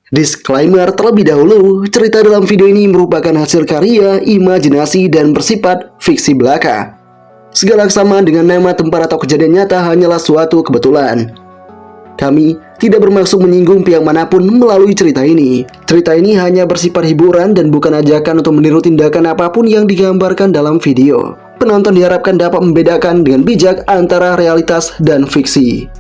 Disclaimer terlebih dahulu, cerita dalam video ini merupakan hasil karya, imajinasi, dan bersifat fiksi belaka. Segala kesamaan dengan nama, tempat, atau kejadian nyata hanyalah suatu kebetulan. Kami tidak bermaksud menyinggung pihak manapun melalui cerita ini. Cerita ini hanya bersifat hiburan dan bukan ajakan untuk meniru tindakan apapun yang digambarkan dalam video. Penonton diharapkan dapat membedakan dengan bijak antara realitas dan fiksi.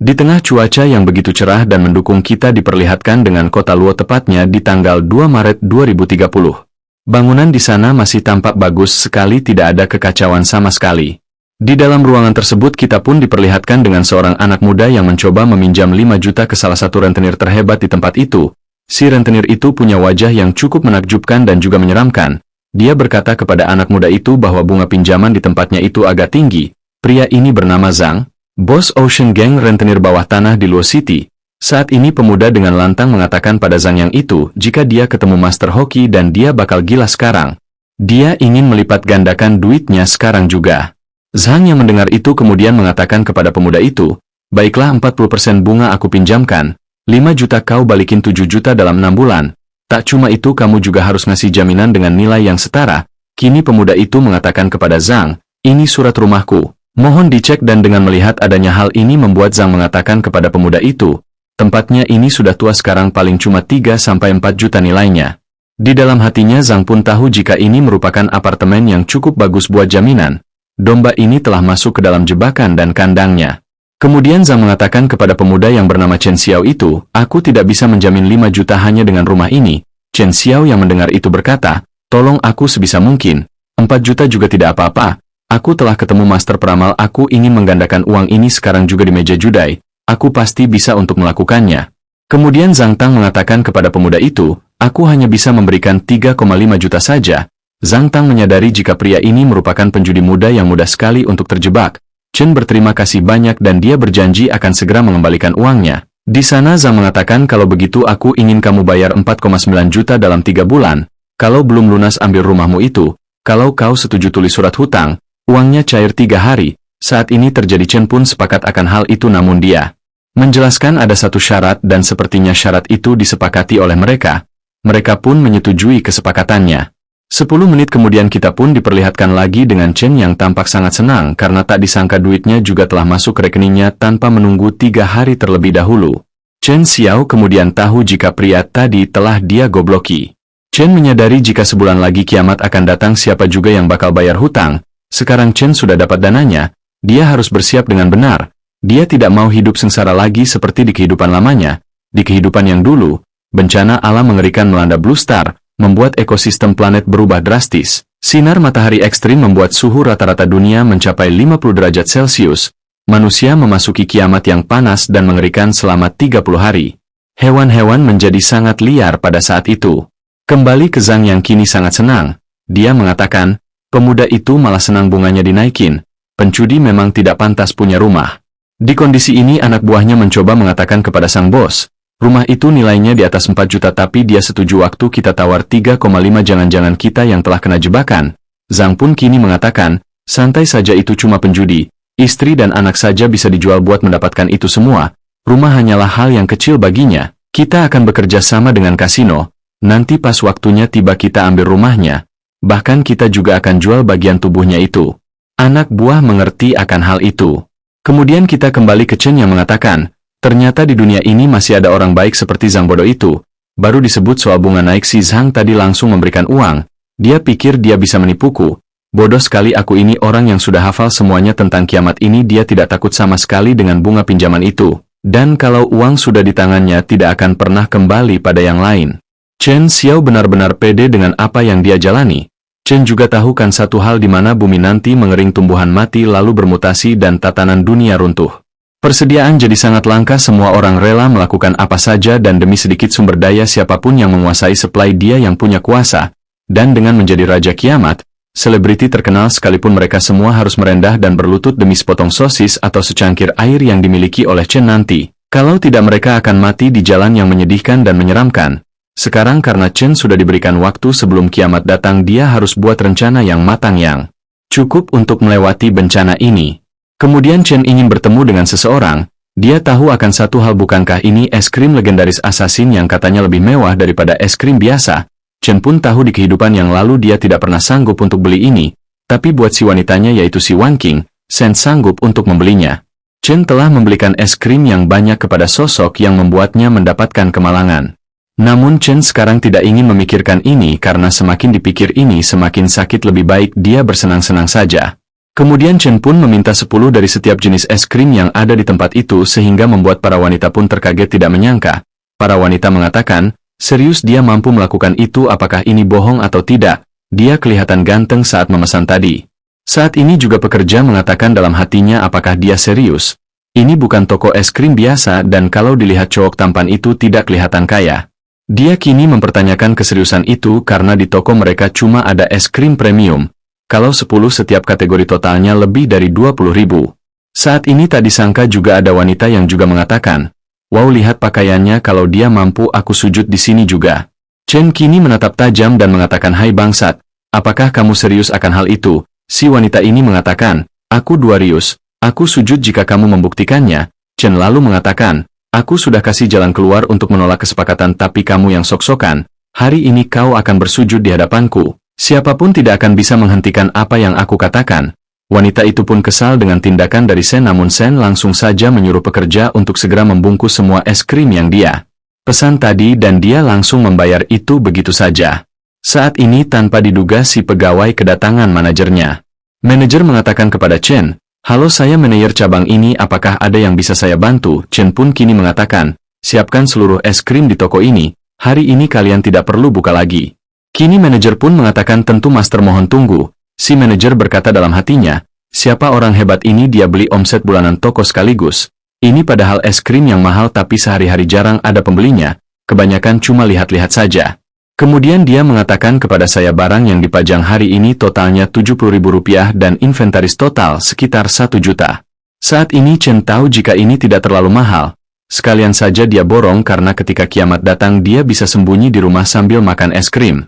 Di tengah cuaca yang begitu cerah dan mendukung, kita diperlihatkan dengan kota Luo, tepatnya di tanggal 2 Maret 2030. Bangunan di sana masih tampak bagus sekali, tidak ada kekacauan sama sekali. Di dalam ruangan tersebut kita pun diperlihatkan dengan seorang anak muda yang mencoba meminjam 5 juta ke salah satu rentenir terhebat di tempat itu. Si rentenir itu punya wajah yang cukup menakjubkan dan juga menyeramkan. Dia berkata kepada anak muda itu bahwa bunga pinjaman di tempatnya itu agak tinggi. Pria ini bernama Zhang, bos Ocean Gang rentenir bawah tanah di Luo City. Saat ini pemuda dengan lantang mengatakan pada Zhang yang itu jika dia ketemu Master Hoki dan dia bakal gila sekarang. Dia ingin melipat gandakan duitnya sekarang juga. Zhang yang mendengar itu kemudian mengatakan kepada pemuda itu, "Baiklah, 40% bunga aku pinjamkan, 5 juta kau balikin 7 juta dalam 6 bulan. Tak cuma itu, kamu juga harus ngasih jaminan dengan nilai yang setara." Kini pemuda itu mengatakan kepada Zhang, "Ini surat rumahku. Mohon dicek." Dan dengan melihat adanya hal ini membuat Zhang mengatakan kepada pemuda itu, "Tempatnya ini sudah tua sekarang, paling cuma 3-4 juta nilainya." Di dalam hatinya Zhang pun tahu jika ini merupakan apartemen yang cukup bagus buat jaminan. Domba ini telah masuk ke dalam jebakan dan kandangnya. Kemudian Zhang mengatakan kepada pemuda yang bernama Chen Xiao itu, "Aku tidak bisa menjamin 5 juta hanya dengan rumah ini." Chen Xiao yang mendengar itu berkata, "Tolong aku sebisa mungkin, 4 juta juga tidak apa-apa. Aku telah ketemu master peramal, aku ingin menggandakan uang ini sekarang juga di meja judai. Aku pasti bisa untuk melakukannya." Kemudian Zhang Tang mengatakan kepada pemuda itu, "Aku hanya bisa memberikan 3,5 juta saja." Zhang Tang menyadari jika pria ini merupakan penjudi muda yang mudah sekali untuk terjebak. Chen berterima kasih banyak dan dia berjanji akan segera mengembalikan uangnya. Di sana Zhang mengatakan, "Kalau begitu aku ingin kamu bayar 4,9 juta dalam 3 bulan. Kalau belum lunas ambil rumahmu itu. Kalau kau setuju tulis surat hutang. Uangnya cair 3 hari. Saat ini terjadi. Chen pun sepakat akan hal itu, namun dia menjelaskan ada satu syarat dan sepertinya syarat itu disepakati oleh mereka. Mereka pun menyetujui kesepakatannya. 10 menit kemudian kita pun diperlihatkan lagi dengan Chen yang tampak sangat senang karena tak disangka duitnya juga telah masuk ke rekeningnya tanpa menunggu 3 hari terlebih dahulu. Chen Xiao kemudian tahu jika pria tadi telah dia gobloki. Chen menyadari jika sebulan lagi kiamat akan datang, siapa juga yang bakal bayar hutang. Sekarang Chen sudah dapat dananya, dia harus bersiap dengan benar. Dia tidak mau hidup sengsara lagi seperti di kehidupan lamanya. Di kehidupan yang dulu, bencana alam mengerikan melanda Blue Star, membuat ekosistem planet berubah drastis. Sinar matahari ekstrim membuat suhu rata-rata dunia mencapai 50 derajat Celcius. Manusia memasuki kiamat yang panas dan mengerikan selama 30 hari. Hewan-hewan menjadi sangat liar pada saat itu. Kembali ke Zhang yang kini sangat senang. Dia mengatakan, pemuda itu malah senang bunganya dinaikin. Pencudi memang tidak pantas punya rumah. Di kondisi ini anak buahnya mencoba mengatakan kepada sang bos, rumah itu nilainya di atas 4 juta tapi dia setuju waktu kita tawar 3,5, jangan-jangan kita yang telah kena jebakan. Zhang pun kini mengatakan, santai saja, itu cuma penjudi. Istri dan anak saja bisa dijual buat mendapatkan itu semua. Rumah hanyalah hal yang kecil baginya. Kita akan bekerja sama dengan kasino. Nanti pas waktunya tiba kita ambil rumahnya. Bahkan kita juga akan jual bagian tubuhnya itu. Anak buah mengerti akan hal itu. Kemudian kita kembali ke Chen yang mengatakan, ternyata di dunia ini masih ada orang baik seperti Zhang bodoh itu. Baru disebut soal bunga naik, si Zhang tadi langsung memberikan uang. Dia pikir dia bisa menipuku. Bodoh sekali aku, ini orang yang sudah hafal semuanya tentang kiamat ini. Dia tidak takut sama sekali dengan bunga pinjaman itu. Dan kalau uang sudah di tangannya tidak akan pernah kembali pada yang lain. Chen Xiao benar-benar pede dengan apa yang dia jalani. Chen juga tahu kan satu hal, di mana bumi nanti mengering, tumbuhan mati lalu bermutasi dan tatanan dunia runtuh. Persediaan jadi sangat langka, semua orang rela melakukan apa saja dan demi sedikit sumber daya siapapun yang menguasai supply dia yang punya kuasa. Dan dengan menjadi raja kiamat, selebriti terkenal sekalipun mereka semua harus merendah dan berlutut demi sepotong sosis atau secangkir air yang dimiliki oleh Chen nanti. Kalau tidak mereka akan mati di jalan yang menyedihkan dan menyeramkan. Sekarang karena Chen sudah diberikan waktu sebelum kiamat datang, dia harus buat rencana yang matang yang cukup untuk melewati bencana ini. Kemudian Chen ingin bertemu dengan seseorang. Dia tahu akan satu hal, bukankah ini es krim legendaris asasin yang katanya lebih mewah daripada es krim biasa? Chen pun tahu di kehidupan yang lalu dia tidak pernah sanggup untuk beli ini, tapi buat si wanitanya yaitu si Wan Qing, Shen sanggup untuk membelinya. Chen telah membelikan es krim yang banyak kepada sosok yang membuatnya mendapatkan kemalangan. Namun Chen sekarang tidak ingin memikirkan ini karena semakin dipikir ini semakin sakit, lebih baik dia bersenang-senang saja. Kemudian Chen pun meminta 10 dari setiap jenis es krim yang ada di tempat itu sehingga membuat para wanita pun terkaget tidak menyangka. Para wanita mengatakan, serius dia mampu melakukan itu, apakah ini bohong atau tidak? Dia kelihatan ganteng saat memesan tadi. Saat ini juga pekerja mengatakan dalam hatinya, apakah dia serius? Ini bukan toko es krim biasa dan kalau dilihat cowok tampan itu tidak kelihatan kaya. Dia kini mempertanyakan keseriusan itu karena di toko mereka cuma ada es krim premium. Kalau 10 setiap kategori totalnya lebih dari 20.000. Saat ini tak disangka juga ada wanita yang juga mengatakan, wow, lihat pakaiannya, kalau dia mampu aku sujud di sini juga. Chen kini menatap tajam dan mengatakan, hai bangsat, apakah kamu serius akan hal itu? Si wanita ini mengatakan, aku serius, aku sujud jika kamu membuktikannya. Chen lalu mengatakan, aku sudah kasih jalan keluar untuk menolak kesepakatan, tapi kamu yang sok-sokan, hari ini kau akan bersujud di hadapanku. Siapapun tidak akan bisa menghentikan apa yang aku katakan. Wanita itu pun kesal dengan tindakan dari Shen, namun Shen langsung saja menyuruh pekerja untuk segera membungkus semua es krim yang dia pesan tadi dan dia langsung membayar itu begitu saja. Saat ini tanpa diduga si pegawai kedatangan manajernya. Manajer mengatakan kepada Chen, halo, saya manajer cabang ini, apakah ada yang bisa saya bantu? Chen pun kini mengatakan, siapkan seluruh es krim di toko ini, hari ini kalian tidak perlu buka lagi. Kini manajer pun mengatakan, tentu master, mohon tunggu. Si manajer berkata dalam hatinya, siapa orang hebat ini, dia beli omset bulanan toko sekaligus. Ini padahal es krim yang mahal tapi sehari-hari jarang ada pembelinya, kebanyakan cuma lihat-lihat saja. Kemudian dia mengatakan kepada saya, barang yang dipajang hari ini totalnya Rp70.000 dan inventaris total sekitar 1 juta. Saat ini Chen tahu jika ini tidak terlalu mahal. Sekalian saja dia borong karena ketika kiamat datang dia bisa sembunyi di rumah sambil makan es krim.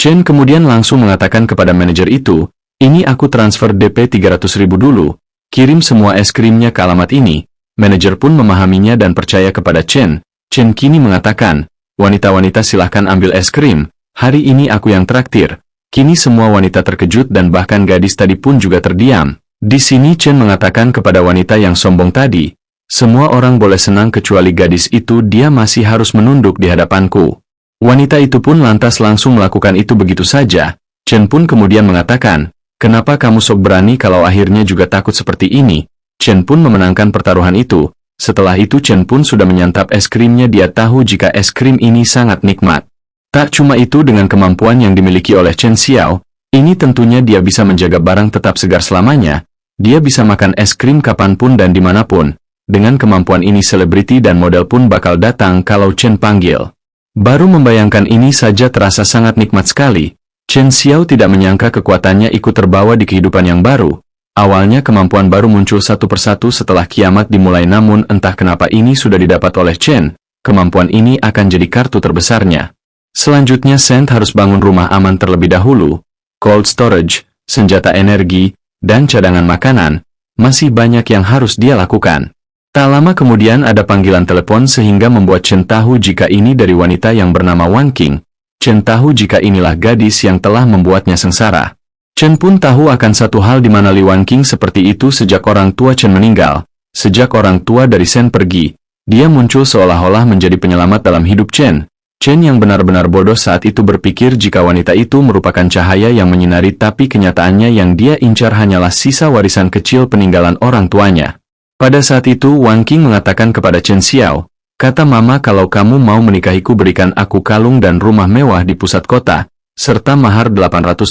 Chen kemudian langsung mengatakan kepada manajer itu, ini aku transfer DP 300.000 dulu, kirim semua es krimnya ke alamat ini. Manajer pun memahaminya dan percaya kepada Chen. Chen kini mengatakan, wanita-wanita silahkan ambil es krim, hari ini aku yang traktir. Kini semua wanita terkejut dan bahkan gadis tadi pun juga terdiam. Di sini Chen mengatakan kepada wanita yang sombong tadi, semua orang boleh senang kecuali gadis itu, dia masih harus menunduk di hadapanku. Wanita itu pun lantas langsung melakukan itu begitu saja. Chen pun kemudian mengatakan, kenapa kamu sok berani kalau akhirnya juga takut seperti ini? Chen pun memenangkan pertaruhan itu. Setelah itu Chen pun sudah menyantap es krimnya, dia tahu jika es krim ini sangat nikmat. Tak cuma itu, dengan kemampuan yang dimiliki oleh Chen Xiao, ini tentunya dia bisa menjaga barang tetap segar selamanya. Dia bisa makan es krim kapanpun dan dimanapun. Dengan kemampuan ini selebriti dan model pun bakal datang kalau Chen panggil. Baru membayangkan ini saja terasa sangat nikmat sekali. Chen Xiao tidak menyangka kekuatannya ikut terbawa di kehidupan yang baru. Awalnya kemampuan baru muncul satu persatu setelah kiamat dimulai, namun entah kenapa ini sudah didapat oleh Chen. Kemampuan ini akan jadi kartu terbesarnya. Selanjutnya Shen harus bangun rumah aman terlebih dahulu. Cold storage, senjata energi, dan cadangan makanan, masih banyak yang harus dia lakukan. Tak lama kemudian ada panggilan telepon sehingga membuat Chen tahu jika ini dari wanita yang bernama Wan Qing. Chen tahu jika inilah gadis yang telah membuatnya sengsara. Chen pun tahu akan satu hal di mana Li Wan Qing seperti itu sejak orang tua Chen meninggal. Sejak orang tua dari Shen pergi, dia muncul seolah-olah menjadi penyelamat dalam hidup Chen. Chen yang benar-benar bodoh saat itu berpikir jika wanita itu merupakan cahaya yang menyinari, tapi kenyataannya yang dia incar hanyalah sisa warisan kecil peninggalan orang tuanya. Pada saat itu Wan Qing mengatakan kepada Chen Xiao, kata mama kalau kamu mau menikahiku berikan aku kalung dan rumah mewah di pusat kota, serta mahar 880.000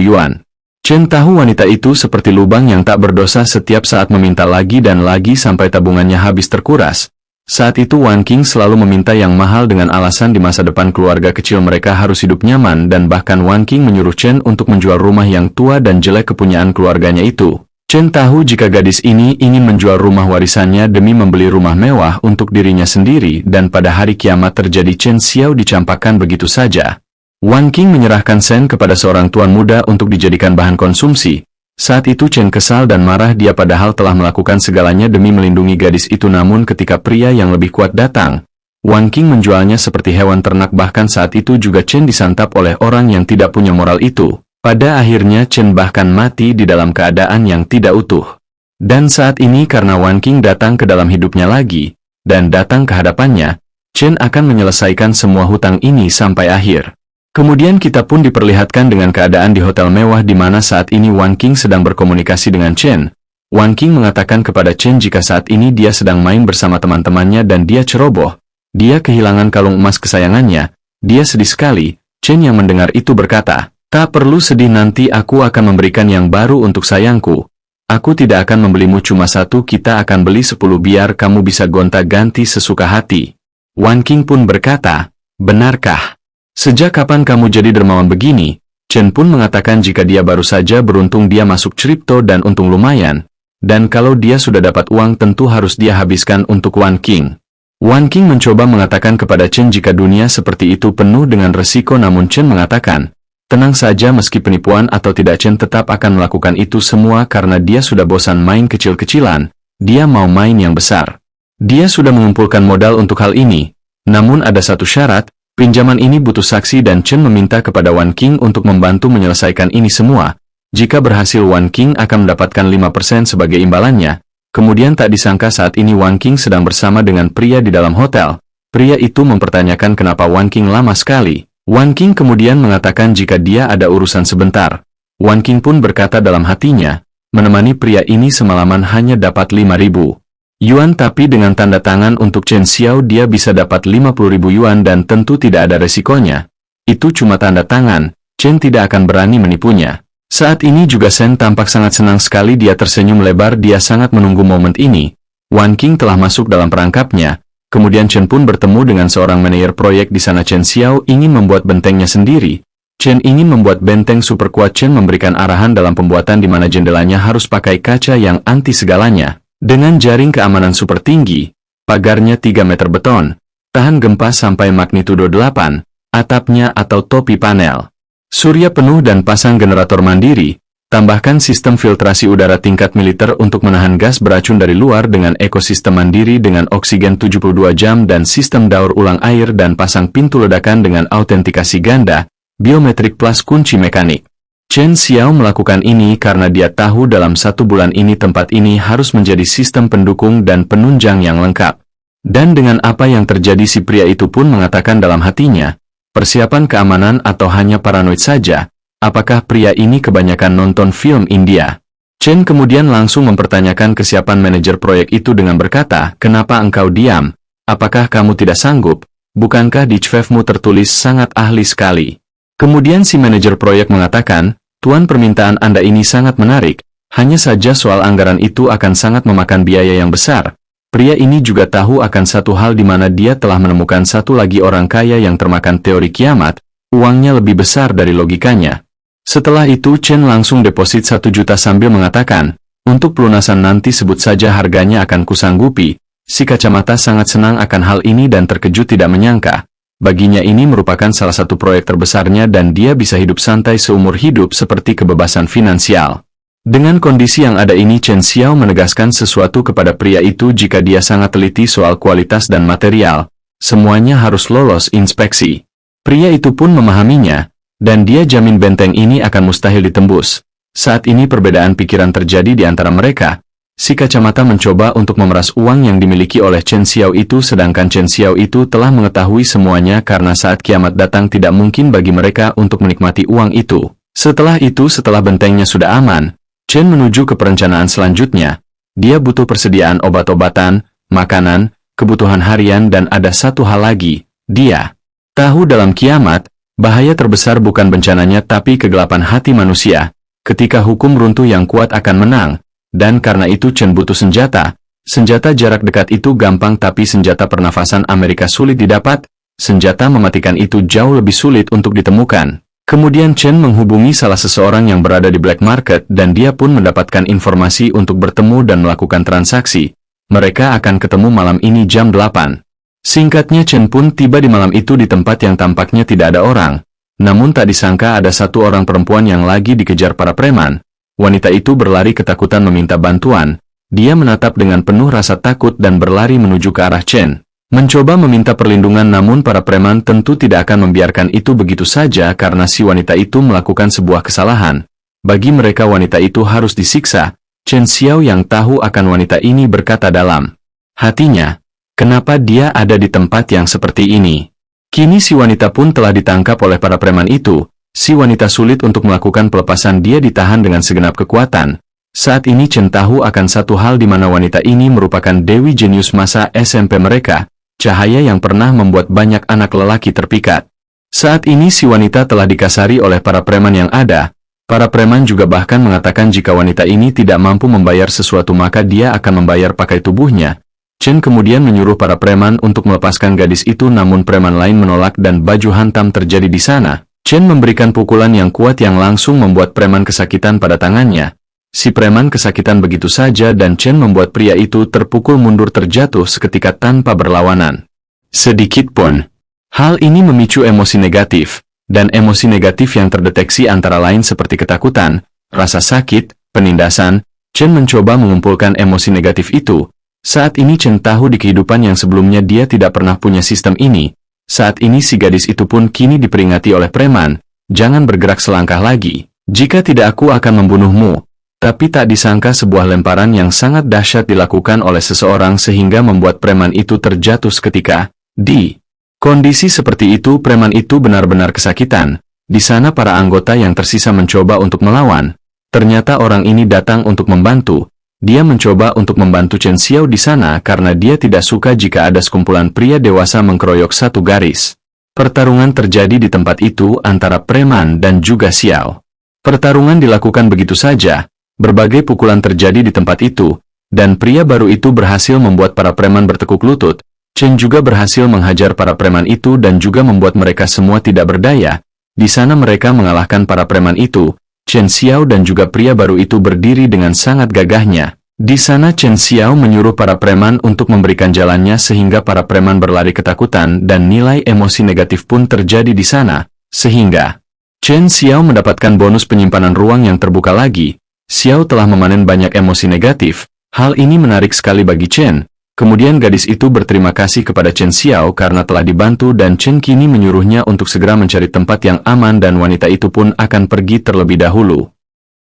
yuan. Chen tahu wanita itu seperti lubang yang tak berdosa, setiap saat meminta lagi dan lagi sampai tabungannya habis terkuras. Saat itu Wan Qing selalu meminta yang mahal dengan alasan di masa depan keluarga kecil mereka harus hidup nyaman, dan bahkan Wan Qing menyuruh Chen untuk menjual rumah yang tua dan jelek kepunyaan keluarganya itu. Chen tahu jika gadis ini ingin menjual rumah warisannya demi membeli rumah mewah untuk dirinya sendiri, dan pada hari kiamat terjadi Chen Xiao dicampakkan begitu saja. Wan Qing menyerahkan Shen kepada seorang tuan muda untuk dijadikan bahan konsumsi. Saat itu Chen kesal dan marah, dia padahal telah melakukan segalanya demi melindungi gadis itu, namun ketika pria yang lebih kuat datang, Wan Qing menjualnya seperti hewan ternak. Bahkan saat itu juga Chen disantap oleh orang yang tidak punya moral itu. Pada akhirnya Chen bahkan mati di dalam keadaan yang tidak utuh. Dan saat ini karena Wan Qing datang ke dalam hidupnya lagi, dan datang ke hadapannya, Chen akan menyelesaikan semua hutang ini sampai akhir. Kemudian kita pun diperlihatkan dengan keadaan di hotel mewah di mana saat ini Wan Qing sedang berkomunikasi dengan Chen. Wan Qing mengatakan kepada Chen jika saat ini dia sedang main bersama teman-temannya dan dia ceroboh. Dia kehilangan kalung emas kesayangannya. Dia sedih sekali. Chen yang mendengar itu berkata, "Tak perlu sedih, nanti aku akan memberikan yang baru untuk sayangku. Aku tidak akan membelimu cuma satu, kita akan beli 10 biar kamu bisa gonta-ganti sesuka hati." Wan Qing pun berkata, "Benarkah? Sejak kapan kamu jadi dermawan begini?" Chen pun mengatakan jika dia baru saja beruntung dia masuk kripto dan untung lumayan, dan kalau dia sudah dapat uang tentu harus dia habiskan untuk Wan Qing. Wan Qing mencoba mengatakan kepada Chen jika dunia seperti itu penuh dengan resiko, namun Chen mengatakan, tenang saja, meski penipuan atau tidak Chen tetap akan melakukan itu semua karena dia sudah bosan main kecil-kecilan, dia mau main yang besar. Dia sudah mengumpulkan modal untuk hal ini, namun ada satu syarat. Pinjaman ini butuh saksi dan Chen meminta kepada Wan Qing untuk membantu menyelesaikan ini semua. Jika berhasil Wan Qing akan mendapatkan 5% sebagai imbalannya. Kemudian tak disangka saat ini Wan Qing sedang bersama dengan pria di dalam hotel. Pria itu mempertanyakan kenapa Wan Qing lama sekali. Wan Qing kemudian mengatakan jika dia ada urusan sebentar. Wan Qing pun berkata dalam hatinya, menemani pria ini semalaman hanya dapat 5.000 yuan, tapi dengan tanda tangan untuk Chen Xiao dia bisa dapat 50.000 yuan dan tentu tidak ada resikonya. Itu cuma tanda tangan, Chen tidak akan berani menipunya. Saat ini juga Shen tampak sangat senang sekali, dia tersenyum lebar, dia sangat menunggu momen ini. Wan Qing telah masuk dalam perangkapnya, kemudian Chen pun bertemu dengan seorang manajer proyek di sana. Chen Xiao ingin membuat bentengnya sendiri. Chen ingin membuat benteng super kuat. Chen memberikan arahan dalam pembuatan di mana jendelanya harus pakai kaca yang anti segalanya. Dengan jaring keamanan super tinggi, pagarnya 3 meter beton, tahan gempa sampai magnitudo 8, atapnya atau topi panel surya penuh dan pasang generator mandiri, tambahkan sistem filtrasi udara tingkat militer untuk menahan gas beracun dari luar dengan ekosistem mandiri dengan oksigen 72 jam dan sistem daur ulang air, dan pasang pintu ledakan dengan autentikasi ganda, biometrik plus kunci mekanik. Chen Xiao melakukan ini karena dia tahu dalam 1 bulan ini tempat ini harus menjadi sistem pendukung dan penunjang yang lengkap. Dan dengan apa yang terjadi si pria itu pun mengatakan dalam hatinya, persiapan keamanan atau hanya paranoid saja, apakah pria ini kebanyakan nonton film India? Chen kemudian langsung mempertanyakan kesiapan manajer proyek itu dengan berkata, kenapa engkau diam? Apakah kamu tidak sanggup? Bukankah di CV-mu tertulis sangat ahli sekali? Kemudian si manajer proyek mengatakan, Tuan, permintaan Anda ini sangat menarik, hanya saja soal anggaran itu akan sangat memakan biaya yang besar. Pria ini juga tahu akan satu hal di mana dia telah menemukan satu lagi orang kaya yang termakan teori kiamat, uangnya lebih besar dari logikanya. Setelah itu Chen langsung deposit 1 juta sambil mengatakan, untuk pelunasan nanti sebut saja harganya akan kusanggupi. Si kacamata sangat senang akan hal ini dan terkejut tidak menyangka. Baginya ini merupakan salah satu proyek terbesarnya dan dia bisa hidup santai seumur hidup seperti kebebasan finansial. Dengan kondisi yang ada ini Chen Xiao menegaskan sesuatu kepada pria itu jika dia sangat teliti soal kualitas dan material. Semuanya harus lolos inspeksi. Pria itu pun memahaminya, dan dia jamin benteng ini akan mustahil ditembus. Saat ini perbedaan pikiran terjadi di antara mereka. Si kacamata mencoba untuk memeras uang yang dimiliki oleh Chen Xiao itu, sedangkan Chen Xiao itu telah mengetahui semuanya karena saat kiamat datang tidak mungkin bagi mereka untuk menikmati uang itu. Setelah itu, setelah bentengnya sudah aman, Chen menuju ke perencanaan selanjutnya. Dia butuh persediaan obat-obatan, makanan, kebutuhan harian, dan ada satu hal lagi, dia tahu dalam kiamat, bahaya terbesar bukan bencananya tapi kegelapan hati manusia. Ketika hukum runtuh yang kuat akan menang. Dan karena itu Chen butuh senjata. Senjata jarak dekat itu gampang tapi senjata pernafasan Amerika sulit didapat. Senjata mematikan itu jauh lebih sulit untuk ditemukan. Kemudian Chen menghubungi salah seseorang yang berada di black market dan dia pun mendapatkan informasi untuk bertemu dan melakukan transaksi. Mereka akan ketemu malam ini jam 8. Singkatnya Chen pun tiba di malam itu di tempat yang tampaknya tidak ada orang. Namun tak disangka ada satu orang perempuan yang lagi dikejar para preman. Wanita itu berlari ketakutan meminta bantuan. Dia menatap dengan penuh rasa takut dan berlari menuju ke arah Chen. Mencoba meminta perlindungan, namun para preman tentu tidak akan membiarkan itu begitu saja karena si wanita itu melakukan sebuah kesalahan. Bagi mereka wanita itu harus disiksa. Chen Xiao yang tahu akan wanita ini berkata dalam hatinya, kenapa dia ada di tempat yang seperti ini? Kini si wanita pun telah ditangkap oleh para preman itu. Si wanita sulit untuk melakukan pelepasan, dia ditahan dengan segenap kekuatan. Saat ini Chen tahu akan satu hal di mana wanita ini merupakan dewi jenius masa SMP mereka. Cahaya yang pernah membuat banyak anak lelaki terpikat. Saat ini si wanita telah dikasari oleh para preman yang ada. Para preman juga bahkan mengatakan jika wanita ini tidak mampu membayar sesuatu maka dia akan membayar pakai tubuhnya. Chen kemudian menyuruh para preman untuk melepaskan gadis itu, namun preman lain menolak dan baju hantam terjadi di sana. Chen memberikan pukulan yang kuat yang langsung membuat preman kesakitan pada tangannya. Si preman kesakitan begitu saja dan Chen membuat pria itu terpukul mundur terjatuh seketika tanpa berlawanan sedikit pun. Hal ini memicu emosi negatif, dan emosi negatif yang terdeteksi antara lain seperti ketakutan, rasa sakit, penindasan. Chen mencoba mengumpulkan emosi negatif itu. Saat ini Chen tahu di kehidupan yang sebelumnya dia tidak pernah punya sistem ini. Saat ini si gadis itu pun kini diperingati oleh preman, jangan bergerak selangkah lagi, jika tidak aku akan membunuhmu. Tapi tak disangka sebuah lemparan yang sangat dahsyat dilakukan oleh seseorang sehingga membuat preman itu terjatuh seketika. Di kondisi seperti itu preman itu benar-benar kesakitan. Di sana para anggota yang tersisa mencoba untuk melawan. Ternyata orang ini datang untuk membantu. Dia mencoba untuk membantu Chen Xiao di sana karena dia tidak suka jika ada sekumpulan pria dewasa mengkeroyok satu garis. Pertarungan terjadi di tempat itu antara preman dan juga Xiao. Pertarungan dilakukan begitu saja. Berbagai pukulan terjadi di tempat itu, dan pria baru itu berhasil membuat para preman bertekuk lutut. Chen juga berhasil menghajar para preman itu dan juga membuat mereka semua tidak berdaya. Di sana mereka mengalahkan para preman itu. Chen Xiao dan juga pria baru itu berdiri dengan sangat gagahnya. Di sana Chen Xiao menyuruh para preman untuk memberikan jalannya sehingga para preman berlari ketakutan dan nilai emosi negatif pun terjadi di sana. Sehingga Chen Xiao mendapatkan bonus penyimpanan ruang yang terbuka lagi. Xiao telah memanen banyak emosi negatif. Hal ini menarik sekali bagi Chen. Kemudian gadis itu berterima kasih kepada Chen Xiao karena telah dibantu dan Chen kini menyuruhnya untuk segera mencari tempat yang aman dan wanita itu pun akan pergi terlebih dahulu.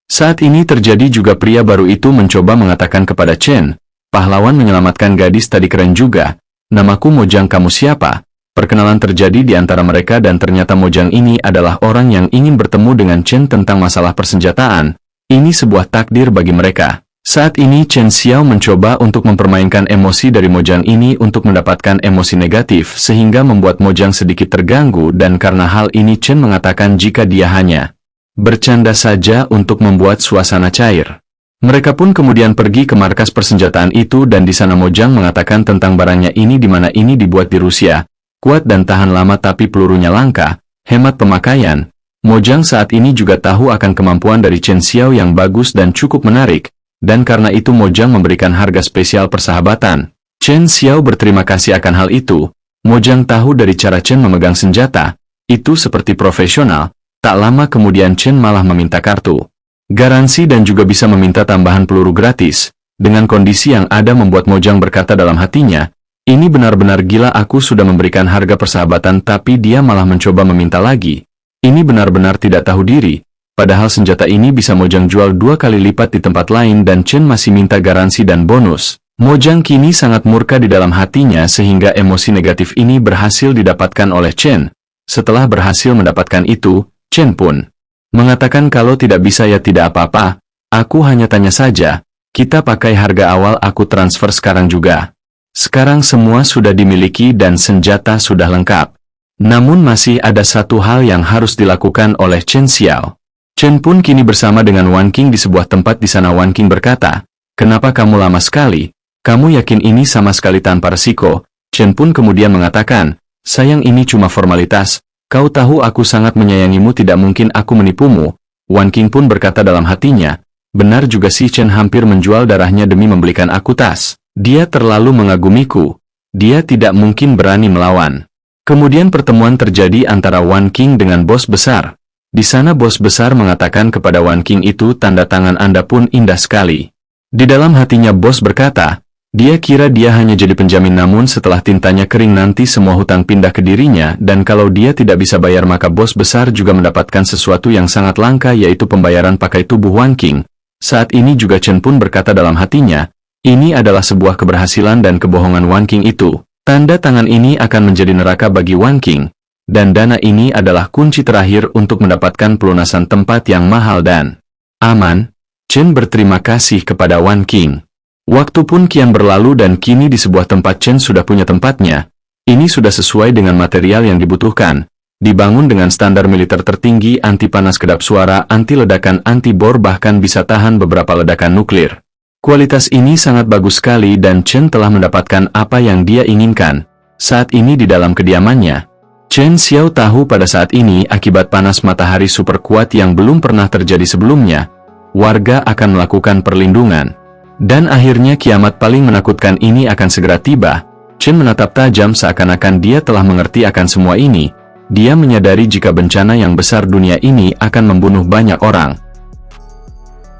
Saat ini terjadi juga pria baru itu mencoba mengatakan kepada Chen, pahlawan menyelamatkan gadis tadi keren juga. Namaku Mojang, kamu siapa? Perkenalan terjadi di antara mereka dan ternyata Mojang ini adalah orang yang ingin bertemu dengan Chen tentang masalah persenjataan. Ini sebuah takdir bagi mereka. Saat ini Chen Xiao mencoba untuk mempermainkan emosi dari Mojang ini untuk mendapatkan emosi negatif sehingga membuat Mojang sedikit terganggu dan karena hal ini Chen mengatakan jika dia hanya bercanda saja untuk membuat suasana cair. Mereka pun kemudian pergi ke markas persenjataan itu dan di sana Mojang mengatakan tentang barangnya ini di mana ini dibuat di Rusia. Kuat dan tahan lama tapi pelurunya langka, hemat pemakaian. Mojang saat ini juga tahu akan kemampuan dari Chen Xiao yang bagus dan cukup menarik, dan karena itu Mojang memberikan harga spesial persahabatan. Chen Xiao berterima kasih akan hal itu. Mojang tahu dari cara Chen memegang senjata, itu seperti profesional. Tak lama kemudian Chen malah meminta kartu garansi dan juga bisa meminta tambahan peluru gratis. Dengan kondisi yang ada membuat Mojang berkata dalam hatinya, ini benar-benar gila, aku sudah memberikan harga persahabatan tapi dia malah mencoba meminta lagi. Ini benar-benar tidak tahu diri, padahal senjata ini bisa Mojang jual 2 kali lipat di tempat lain dan Chen masih minta garansi dan bonus. Mojang kini sangat murka di dalam hatinya sehingga emosi negatif ini berhasil didapatkan oleh Chen. Setelah berhasil mendapatkan itu, Chen pun mengatakan kalau tidak bisa ya tidak apa-apa, aku hanya tanya saja, kita pakai harga awal aku transfer sekarang juga. Sekarang semua sudah dimiliki dan senjata sudah lengkap. Namun masih ada satu hal yang harus dilakukan oleh Chen Xiao. Chen pun kini bersama dengan Wan Qing di sebuah tempat di sana. Wan Qing berkata, kenapa kamu lama sekali? Kamu yakin ini sama sekali tanpa resiko? Chen pun kemudian mengatakan, sayang ini cuma formalitas. Kau tahu aku sangat menyayangimu, tidak mungkin aku menipumu. Wan Qing pun berkata dalam hatinya, benar juga sih, Chen hampir menjual darahnya demi membelikan aku tas. Dia terlalu mengagumiku. Dia tidak mungkin berani melawan. Kemudian pertemuan terjadi antara Wan Qing dengan bos besar. Di sana bos besar mengatakan kepada Wan King itu, tanda tangan Anda pun indah sekali. Di dalam hatinya bos berkata, dia kira dia hanya jadi penjamin, namun setelah tintanya kering nanti semua hutang pindah ke dirinya, dan kalau dia tidak bisa bayar maka bos besar juga mendapatkan sesuatu yang sangat langka, yaitu pembayaran pakai tubuh Wan King. Saat ini juga Chen pun berkata dalam hatinya, ini adalah sebuah keberhasilan dan kebohongan Wan King itu. Tanda tangan ini akan menjadi neraka bagi Wan King. Dan dana ini adalah kunci terakhir untuk mendapatkan pelunasan tempat yang mahal dan aman. Chen berterima kasih kepada Wan King. Waktu pun kian berlalu dan kini di sebuah tempat Chen sudah punya tempatnya. Ini sudah sesuai dengan material yang dibutuhkan. Dibangun dengan standar militer tertinggi, anti panas, kedap suara, anti ledakan, anti bor, bahkan bisa tahan beberapa ledakan nuklir. Kualitas ini sangat bagus sekali dan Chen telah mendapatkan apa yang dia inginkan. Saat ini di dalam kediamannya, Chen Xiao tahu pada saat ini akibat panas matahari super kuat yang belum pernah terjadi sebelumnya, warga akan melakukan perlindungan. Dan akhirnya kiamat paling menakutkan ini akan segera tiba. Chen menatap tajam seakan-akan dia telah mengerti akan semua ini. Dia menyadari jika bencana yang besar dunia ini akan membunuh banyak orang.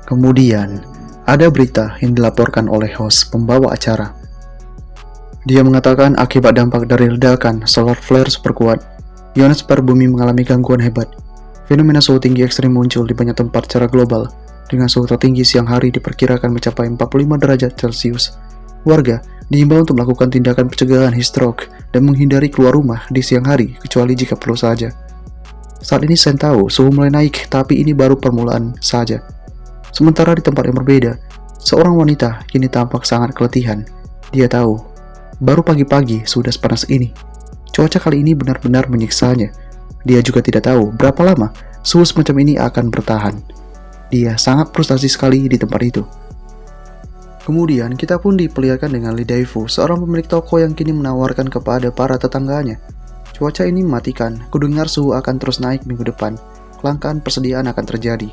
Kemudian, ada berita yang dilaporkan oleh host pembawa acara. Dia mengatakan akibat dampak dari ledakan solar flare super kuat, ionosfer bumi mengalami gangguan hebat. Fenomena suhu tinggi ekstrim muncul di banyak tempat secara global, dengan suhu tertinggi siang hari diperkirakan mencapai 45 derajat Celcius. Warga diimbau untuk melakukan tindakan pencegahan heat stroke dan menghindari keluar rumah di siang hari kecuali jika perlu saja. Saat ini Sen tahu suhu mulai naik, tapi ini baru permulaan saja. Sementara di tempat yang berbeda, seorang wanita kini tampak sangat keletihan. Dia tahu, baru pagi-pagi sudah sepanas ini. Cuaca kali ini benar-benar menyiksanya. Dia juga tidak tahu berapa lama suhu semacam ini akan bertahan. Dia sangat frustasi sekali di tempat itu. Kemudian kita pun diperlihatkan dengan Li Daifu, seorang pemilik toko yang kini menawarkan kepada para tetangganya. Cuaca ini mematikan, kudengar suhu akan terus naik minggu depan. Kelangkaan persediaan akan terjadi.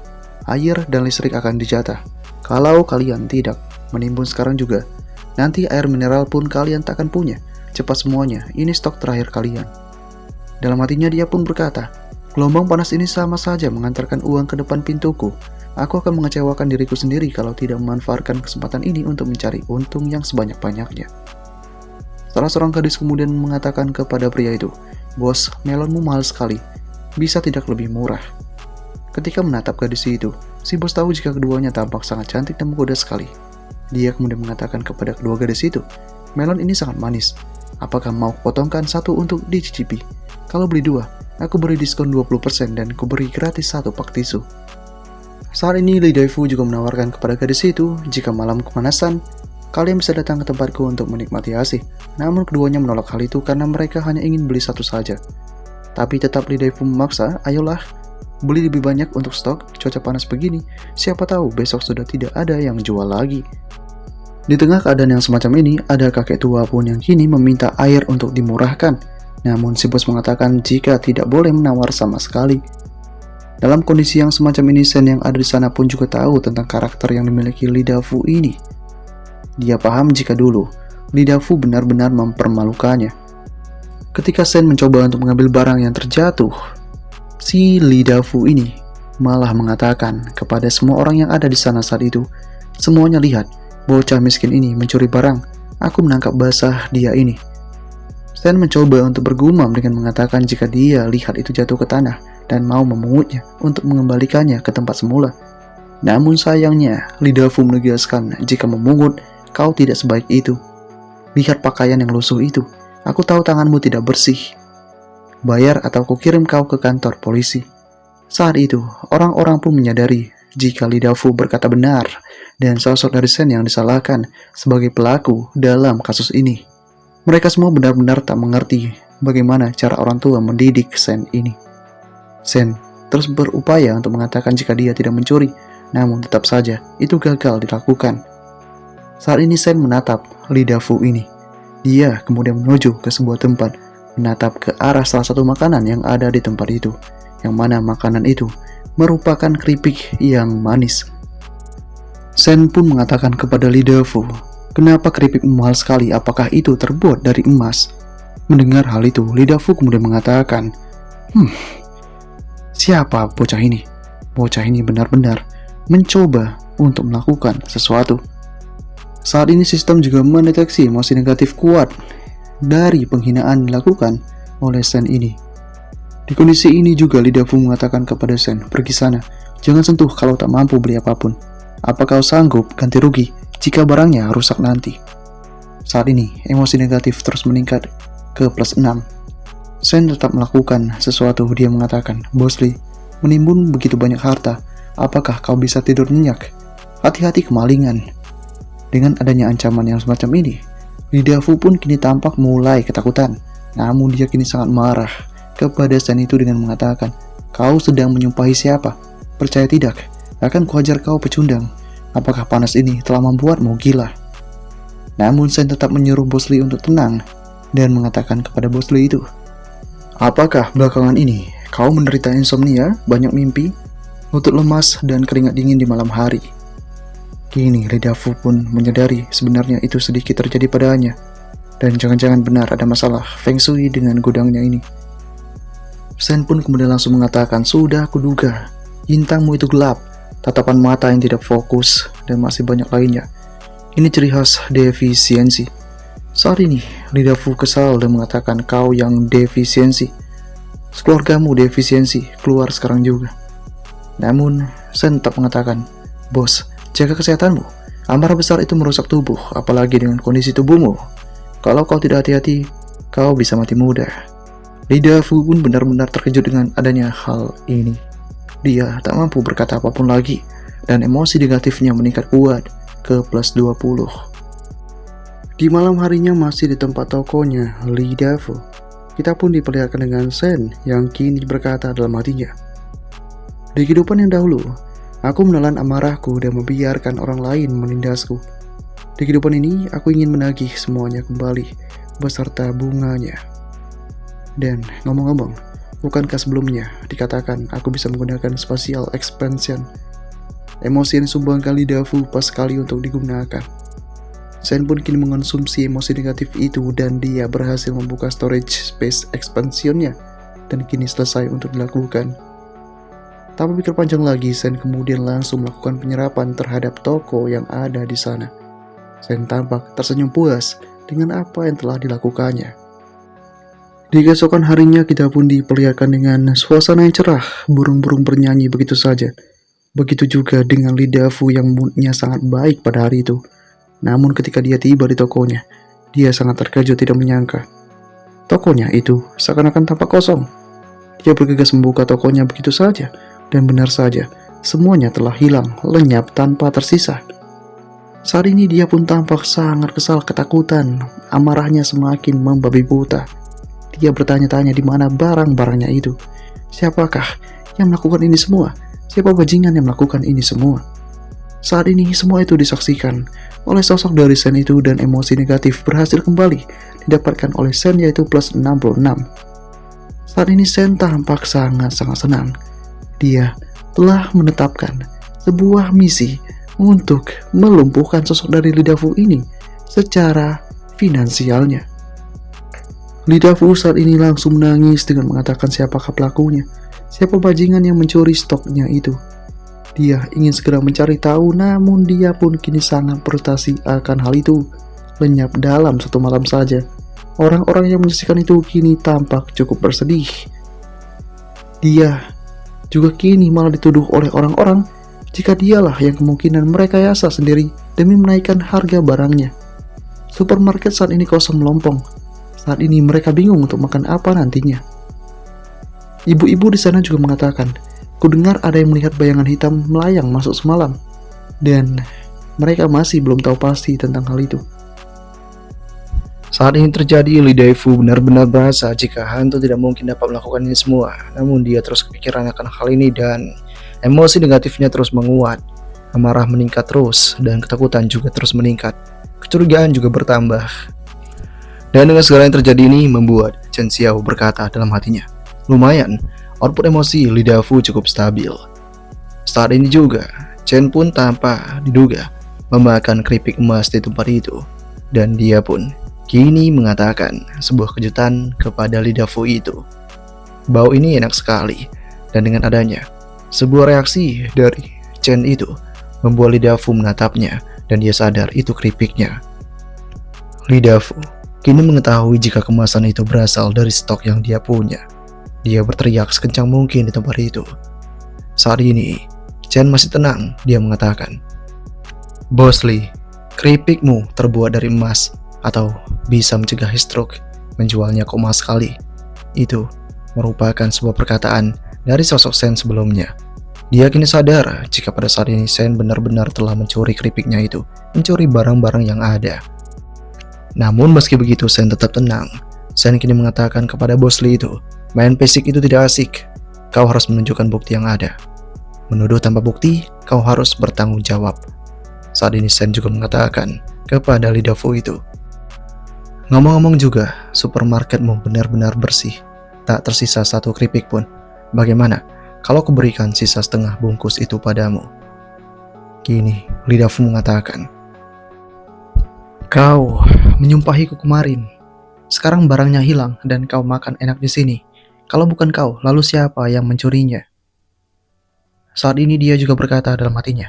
Air dan listrik akan dijatah. Kalau kalian tidak menimbun sekarang juga, nanti air mineral pun kalian takkan punya. Cepat semuanya, ini stok terakhir kalian. Dalam hatinya dia pun berkata, gelombang panas ini sama saja mengantarkan uang ke depan pintuku. Aku akan mengecewakan diriku sendiri kalau tidak memanfaatkan kesempatan ini untuk mencari untung yang sebanyak-banyaknya. Salah seorang gadis kemudian mengatakan kepada pria itu, bos, melonmu mahal sekali. Bisa tidak lebih murah? Ketika menatap gadis itu, si bos tahu jika keduanya tampak sangat cantik dan menggoda sekali. Dia kemudian mengatakan kepada kedua gadis itu, melon ini sangat manis. Apakah mau potongkan satu untuk dicicipi? Kalau beli dua, aku beri diskon 20% dan aku beri gratis satu pak tisu. Saat ini Li Daifu juga menawarkan kepada gadis itu, jika malam kepanasan, kalian bisa datang ke tempatku untuk menikmati AC. Namun keduanya menolak hal itu karena mereka hanya ingin beli satu saja. Tapi tetap Li Daifu memaksa, ayolah, beli lebih banyak untuk stok, cuaca panas begini, siapa tahu besok sudah tidak ada yang jual lagi. Di tengah keadaan yang semacam ini, ada kakek tua pun yang kini meminta air untuk dimurahkan. Namun si bos mengatakan jika tidak boleh menawar sama sekali. Dalam kondisi yang semacam ini, Sen yang ada di sana pun juga tahu tentang karakter yang dimiliki Li Daifu ini. Dia paham jika dulu Li Daifu benar-benar mempermalukannya. Ketika Sen mencoba untuk mengambil barang yang terjatuh, si Li Daifu ini malah mengatakan kepada semua orang yang ada di sana saat itu, semuanya lihat, bocah miskin ini mencuri barang, aku menangkap basah dia ini. Sen mencoba untuk bergumam dengan mengatakan jika dia lihat itu jatuh ke tanah dan mau memungutnya untuk mengembalikannya ke tempat semula. Namun sayangnya, Li Daifu menegaskan jika memungut, kau tidak sebaik itu. Lihat pakaian yang lusuh itu, aku tahu tanganmu tidak bersih. Bayar atau kukirim kau ke kantor polisi. Saat itu, orang-orang pun menyadari jika Li Daifu berkata benar dan sosok dari Sen yang disalahkan sebagai pelaku dalam kasus ini. Mereka semua benar-benar tak mengerti bagaimana cara orang tua mendidik Sen ini. Sen terus berupaya untuk mengatakan jika dia tidak mencuri, namun tetap saja itu gagal dilakukan. Saat ini Sen menatap Li Daifu ini. Dia kemudian menuju ke sebuah tempat, menatap ke arah salah satu makanan yang ada di tempat itu, yang mana makanan itu merupakan keripik yang manis. Sen pun mengatakan kepada Li Daifu, kenapa keripik mahal sekali, apakah itu terbuat dari emas? Mendengar hal itu, Li Daifu kemudian mengatakan, siapa bocah ini? Bocah ini benar-benar mencoba untuk melakukan sesuatu. Saat ini sistem juga mendeteksi emosi negatif kuat dari penghinaan dilakukan oleh Sen ini. Di kondisi ini juga Lee Da-fu mengatakan kepada Sen, pergi sana, jangan sentuh kalau tak mampu beli apapun. Apa kau sanggup ganti rugi jika barangnya rusak nanti? Saat ini emosi negatif terus meningkat ke +6. Sen tetap melakukan sesuatu. Dia mengatakan, Bos Lee, menimbun begitu banyak harta, apakah kau bisa tidur nyenyak? Hati-hati kemalingan. Dengan adanya ancaman yang semacam ini, Lee Da-fu pun kini tampak mulai ketakutan. Namun dia kini sangat marah kepada Sen itu dengan mengatakan, kau sedang menyumpahi siapa? Percaya tidak, akan kuhajar kau pecundang. Apakah panas ini telah membuatmu gila? Namun Sen tetap menyuruh Bos Lee untuk tenang dan mengatakan kepada Bos Lee itu, apakah belakangan ini kau menderita insomnia, banyak mimpi, lutut lemas, dan keringat dingin di malam hari? Kini Lee Da-fu pun menyadari sebenarnya itu sedikit terjadi padanya, dan jangan-jangan benar ada masalah Feng Shui dengan gudangnya ini. Sen pun kemudian langsung mengatakan, sudah kuduga, bintangmu itu gelap, tatapan mata yang tidak fokus, dan masih banyak lainnya. Ini ciri khas defisiensi. Saat ini Lee Da-fu kesal dan mengatakan, kau yang defisiensi, sekeluargamu defisiensi, keluar sekarang juga. Namun Sen tetap mengatakan, bos, jaga kesehatanmu, amarah besar itu merusak tubuh, apalagi dengan kondisi tubuhmu. Kalau kau tidak hati-hati, kau bisa mati muda. Lee Da-fu pun benar-benar terkejut dengan adanya hal ini. Dia tak mampu berkata apapun lagi, dan emosi negatifnya meningkat kuat ke +20. Di malam harinya masih di tempat tokonya Lee Da-fu, kita pun diperlihatkan dengan Sen yang kini berkata dalam hatinya, di kehidupan yang dahulu, aku menelan amarahku dan membiarkan orang lain menindasku. Di kehidupan ini, aku ingin menagih semuanya kembali beserta bunganya. Dan ngomong-ngomong, bukankah sebelumnya dikatakan aku bisa menggunakan spatial expansion? Emosi yang disumbangkan Lee Da-fu pas sekali untuk digunakan. Sen pun kini mengonsumsi emosi negatif itu dan dia berhasil membuka storage space expansionnya dan kini selesai untuk dilakukan. Tanpa pikir panjang lagi, Sen kemudian langsung melakukan penyerapan terhadap toko yang ada di sana. Sen tampak tersenyum puas dengan apa yang telah dilakukannya. Di keesokan harinya kita pun diperlihatkan dengan suasana yang cerah, burung-burung bernyanyi begitu saja. Begitu juga dengan Lee Da-fu yang moodnya sangat baik pada hari itu. Namun ketika dia tiba di tokonya, dia sangat terkejut tidak menyangka. Tokonya itu seakan-akan tampak kosong. Dia bergegas membuka tokonya begitu saja, dan benar saja, semuanya telah hilang, lenyap tanpa tersisa. Saat ini dia pun tampak sangat kesal, ketakutan, amarahnya semakin membabi buta. Dia bertanya-tanya di mana barang-barangnya itu. Siapakah yang melakukan ini semua? Siapa bajingan yang melakukan ini semua? Saat ini semua itu disaksikan oleh sosok dari Sen itu dan emosi negatif berhasil kembali didapatkan oleh Sen yaitu +66. Saat ini Sen tampak sangat-sangat senang. Dia telah menetapkan sebuah misi untuk melumpuhkan sosok dari Lee Da-fu ini secara finansialnya. Lee Da-fu saat ini langsung menangis dengan mengatakan siapakah pelakunya, siapa bajingan yang mencuri stoknya itu. Dia ingin segera mencari tahu, namun dia pun kini sangat frustasi akan hal itu. Lenyap dalam satu malam saja. Orang-orang yang menyaksikan itu kini tampak cukup bersedih. Dia juga kini malah dituduh oleh orang-orang jika dialah yang kemungkinan merekayasa sendiri demi menaikkan harga barangnya. Supermarket saat ini kosong melompong. Saat ini mereka bingung untuk makan apa nantinya. Ibu-ibu di sana juga mengatakan, kudengar ada yang melihat bayangan hitam melayang masuk semalam, dan mereka masih belum tahu pasti tentang hal itu. Saat ini terjadi, Lee Da-fu benar-benar berasa jika hantu tidak mungkin dapat melakukan ini semua. Namun dia terus kepikiran akan hal ini dan emosi negatifnya terus menguat. Amarah meningkat terus dan ketakutan juga terus meningkat. Kecurigaan juga bertambah. Dan dengan segala yang terjadi ini membuat Chen Xiao berkata dalam hatinya, lumayan, output emosi Lee Da-fu cukup stabil. Saat ini juga, Chen pun tanpa diduga memakan keripik emas di tempat itu. Dan dia pun kini mengatakan sebuah kejutan kepada Lee Da-fu itu. Bau ini enak sekali. Dan dengan adanya sebuah reaksi dari Chen itu membuat Lee Da-fu menatapnya dan dia sadar itu keripiknya. Lee Da-fu kini mengetahui jika kemasan itu berasal dari stok yang dia punya. Dia berteriak sekencang mungkin di tempat itu. Saat ini, Chen masih tenang. Dia mengatakan, "Bos Lee, keripikmu terbuat dari emas atau bisa mencegah heat stroke. Menjualnya kok mahal sekali." Itu merupakan sebuah perkataan dari sosok Sen sebelumnya. Dia kini sadar jika pada saat ini Sen benar-benar telah mencuri keripiknya itu, mencuri barang-barang yang ada. Namun meski begitu Sen tetap tenang. Sen kini mengatakan kepada bos Lee itu, main fisik itu tidak asik. Kau harus menunjukkan bukti yang ada. Menuduh tanpa bukti, kau harus bertanggung jawab. Saat ini Sen juga mengatakan kepada Lee Da-fu itu, ngomong-ngomong juga, supermarketmu benar-benar bersih. Tak tersisa satu keripik pun. Bagaimana kalau kuberikan sisa setengah bungkus itu padamu? Kini Lee Da-fu mengatakan, kau menyumpahiku kemarin. Sekarang barangnya hilang dan kau makan enak di sini. Kalau bukan kau, lalu siapa yang mencurinya? Saat ini dia juga berkata dalam hatinya,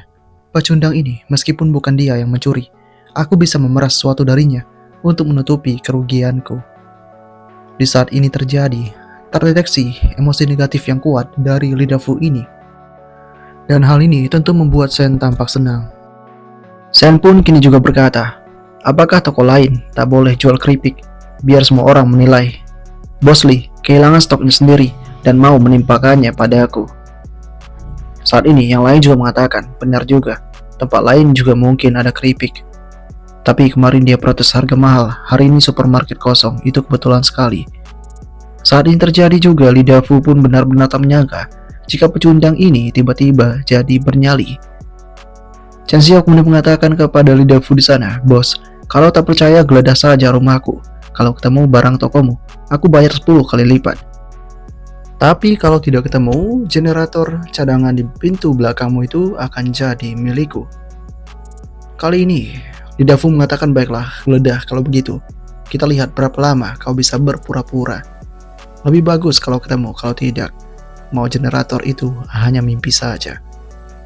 pecundang ini meskipun bukan dia yang mencuri, aku bisa memeras sesuatu darinya untuk menutupi kerugianku. Di saat ini terdeteksi emosi negatif yang kuat dari Lee Da-fu ini. Dan hal ini tentu membuat Sen tampak senang. Sen pun kini juga berkata, apakah toko lain tak boleh jual keripik, biar semua orang menilai. Bos Lee kehilangan stoknya sendiri dan mau menimpakannya padaku. Saat ini yang lain juga mengatakan, benar juga, tempat lain juga mungkin ada keripik. Tapi kemarin dia protes harga mahal, hari ini supermarket kosong, itu kebetulan sekali. Saat ini terjadi juga, Lee Da-fu pun benar-benar tak menyangka jika pecundang ini tiba-tiba jadi bernyali. Chen Xiao kemudian mengatakan kepada Lee Da-fu di sana, bos, kalau tak percaya geledah saja rumahku. Kalau ketemu barang tokomu, aku bayar 10 kali lipat. Tapi kalau tidak ketemu, generator cadangan di pintu belakangmu itu akan jadi milikku. Kali ini, Lee Da-fu mengatakan, baiklah, geledah kalau begitu. Kita lihat berapa lama kau bisa berpura-pura. Lebih bagus kalau ketemu, kalau tidak, mau generator itu hanya mimpi saja.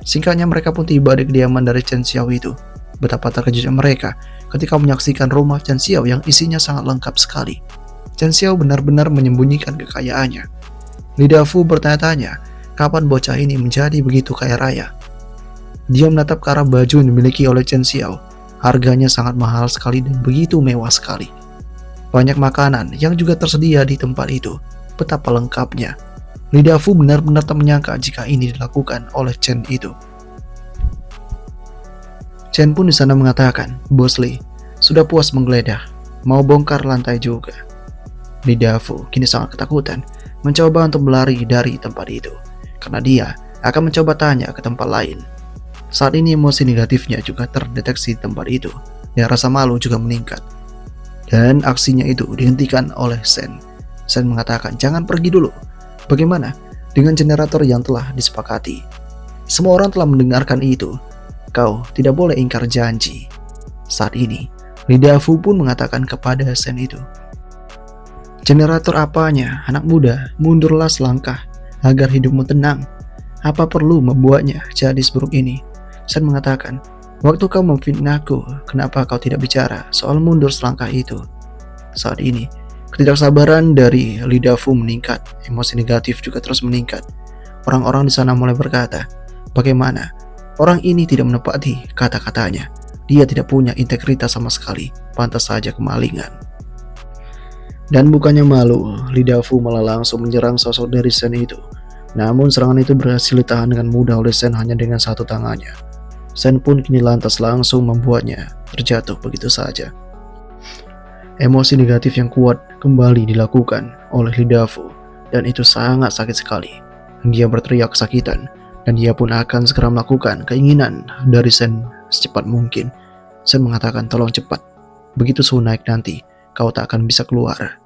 Singkatnya mereka pun tiba di kediaman dari Chen Xiao itu. Betapa terkejutnya mereka ketika menyaksikan rumah Chen Xiao yang isinya sangat lengkap sekali. Chen Xiao benar-benar menyembunyikan kekayaannya. Lee Da-fu bertanya-tanya, kapan bocah ini menjadi begitu kaya raya? Dia menatap ke arah baju yang dimiliki oleh Chen Xiao. Harganya sangat mahal sekali dan begitu mewah sekali. Banyak makanan yang juga tersedia di tempat itu. Betapa lengkapnya. Lee Da-fu benar-benar tak menyangka jika ini dilakukan oleh Chen itu. Chen pun di sana mengatakan, bos Lee, sudah puas menggeledah, mau bongkar lantai juga. Lee Da-fu kini sangat ketakutan, mencoba untuk berlari dari tempat itu, karena dia akan mencoba tanya ke tempat lain. Saat ini emosi negatifnya juga terdeteksi di tempat itu, dan rasa malu juga meningkat. Dan aksinya itu dihentikan oleh Sen. Sen mengatakan, jangan pergi dulu. Bagaimana dengan generator yang telah disepakati? Semua orang telah mendengarkan itu. Kau tidak boleh ingkar janji. Saat ini, Lee Da-fu pun mengatakan kepada Sen itu, generator apanya, anak muda, mundurlah selangkah agar hidupmu tenang. Apa perlu membuatnya jadi seburuk ini? Sen mengatakan, waktu kau memfitnahku, kenapa kau tidak bicara soal mundur selangkah itu? Saat ini, ketidaksabaran dari Lee Da-fu meningkat, emosi negatif juga terus meningkat. Orang-orang di sana mulai berkata, bagaimana orang ini tidak menepati kata-katanya? Dia tidak punya integritas sama sekali, pantas saja kemalingan. Dan bukannya malu, Lee Da-fu malah langsung menyerang sosok dari Sen itu. Namun serangan itu berhasil ditahan dengan mudah oleh Sen hanya dengan satu tangannya. Sen pun kini lantas langsung membuatnya terjatuh begitu saja. Emosi negatif yang kuat kembali dilakukan oleh Lee Da-fu, dan itu sangat sakit sekali. Dia berteriak kesakitan, dan dia pun akan segera melakukan keinginan dari Sen secepat mungkin. Sen mengatakan, tolong cepat, begitu suhu naik nanti, kau tak akan bisa keluar.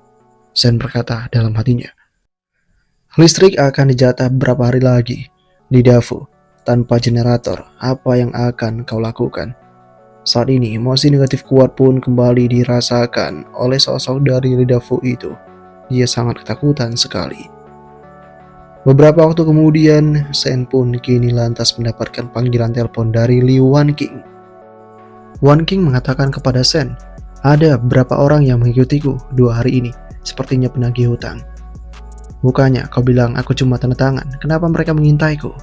Sen berkata dalam hatinya, listrik akan dijatah beberapa hari lagi. Lee Da-fu, tanpa generator, apa yang akan kau lakukan? Saat ini, emosi negatif kuat pun kembali dirasakan oleh sosok dari Lee Da-fu itu. Dia sangat ketakutan sekali. Beberapa waktu kemudian, Sen pun kini lantas mendapatkan panggilan telepon dari Li Wan King. Wan King mengatakan kepada Sen, ada beberapa orang yang mengikutiku 2 hari ini, sepertinya penagih hutang. Bukannya kau bilang aku cuma tanda tangan, kenapa mereka mengintaiku?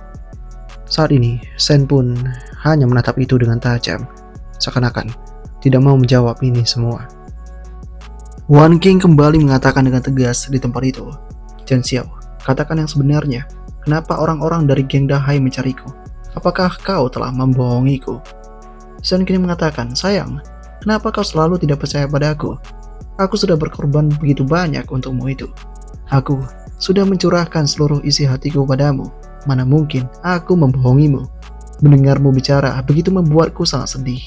Saat ini, Sen pun hanya menatap itu dengan tajam, seakan-akan tidak mau menjawab ini semua. Wan King kembali mengatakan dengan tegas di tempat itu, Chen Xiao, katakan yang sebenarnya, kenapa orang-orang dari geng Dahai mencariku? Apakah kau telah membohongiku? Sen kini mengatakan, sayang, kenapa kau selalu tidak percaya padaku? Aku sudah berkorban begitu banyak untukmu itu. Aku sudah mencurahkan seluruh isi hatiku padamu. Mana mungkin aku membohongimu? Mendengarmu bicara begitu membuatku sangat sedih.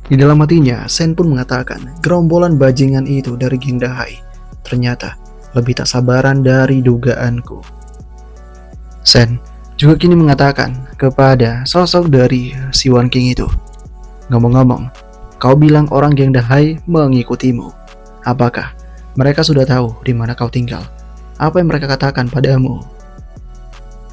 Di dalam hatinya, Sen pun mengatakan, gerombolan bajingan itu dari geng Dahai ternyata lebih tak sabaran dari dugaanku. Sen juga kini mengatakan kepada sosok dari si Wan King itu, ngomong-ngomong, kau bilang orang geng Dahai mengikutimu. Apakah mereka sudah tahu di mana kau tinggal? Apa yang mereka katakan padamu?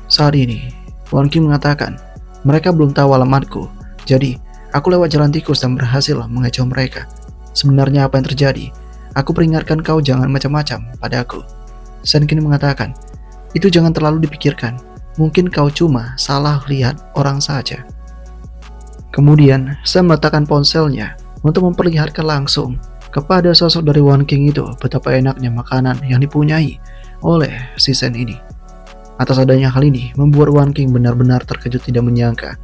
Saat ini, Wan King mengatakan, mereka belum tahu alamatku, jadi aku lewat jalan tikus dan berhasil mengacau mereka. Sebenarnya apa yang terjadi? Aku peringatkan kau jangan macam-macam padaku. Sen kini mengatakan, itu jangan terlalu dipikirkan. Mungkin kau cuma salah lihat orang saja. Kemudian, Sen meletakkan ponselnya untuk memperlihatkan langsung kepada sosok dari Wan King itu betapa enaknya makanan yang dipunyai oleh si Sen ini. Atas adanya hal ini membuat Wan King benar-benar terkejut tidak menyangka.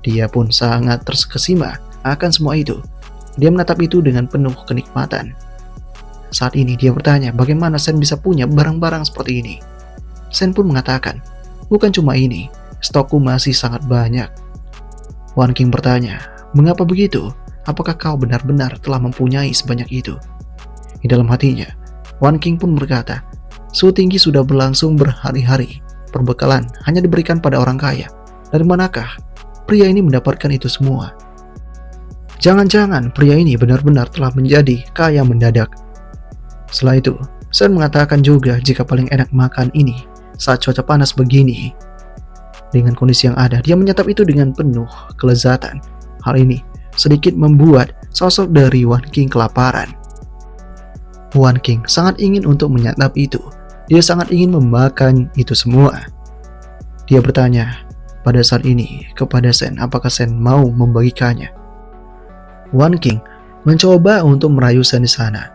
Dia pun sangat terkesima akan semua itu. Dia menatap itu dengan penuh kenikmatan. Saat ini dia bertanya bagaimana Sen bisa punya barang-barang seperti ini. Sen pun mengatakan, bukan cuma ini, stokku masih sangat banyak. Wan King bertanya, mengapa begitu? Apakah kau benar-benar telah mempunyai sebanyak itu? Di dalam hatinya, Wan King pun berkata, Su Tinggi sudah berlangsung berhari-hari. Perbekalan hanya diberikan pada orang kaya. Dari manakah pria ini mendapatkan itu semua? Jangan-jangan pria ini benar-benar telah menjadi kaya mendadak. Setelah itu, Sen mengatakan juga jika paling enak makan ini saat cuaca panas begini. Dengan kondisi yang ada, dia menyantap itu dengan penuh kelezatan. Hal ini sedikit membuat sosok dari Wan King kelaparan. Wan King sangat ingin untuk menyantap itu. Dia sangat ingin memakan itu semua. Dia bertanya pada saat ini kepada Sen apakah Sen mau membagikannya. Wan King mencoba untuk merayu Sen di sana.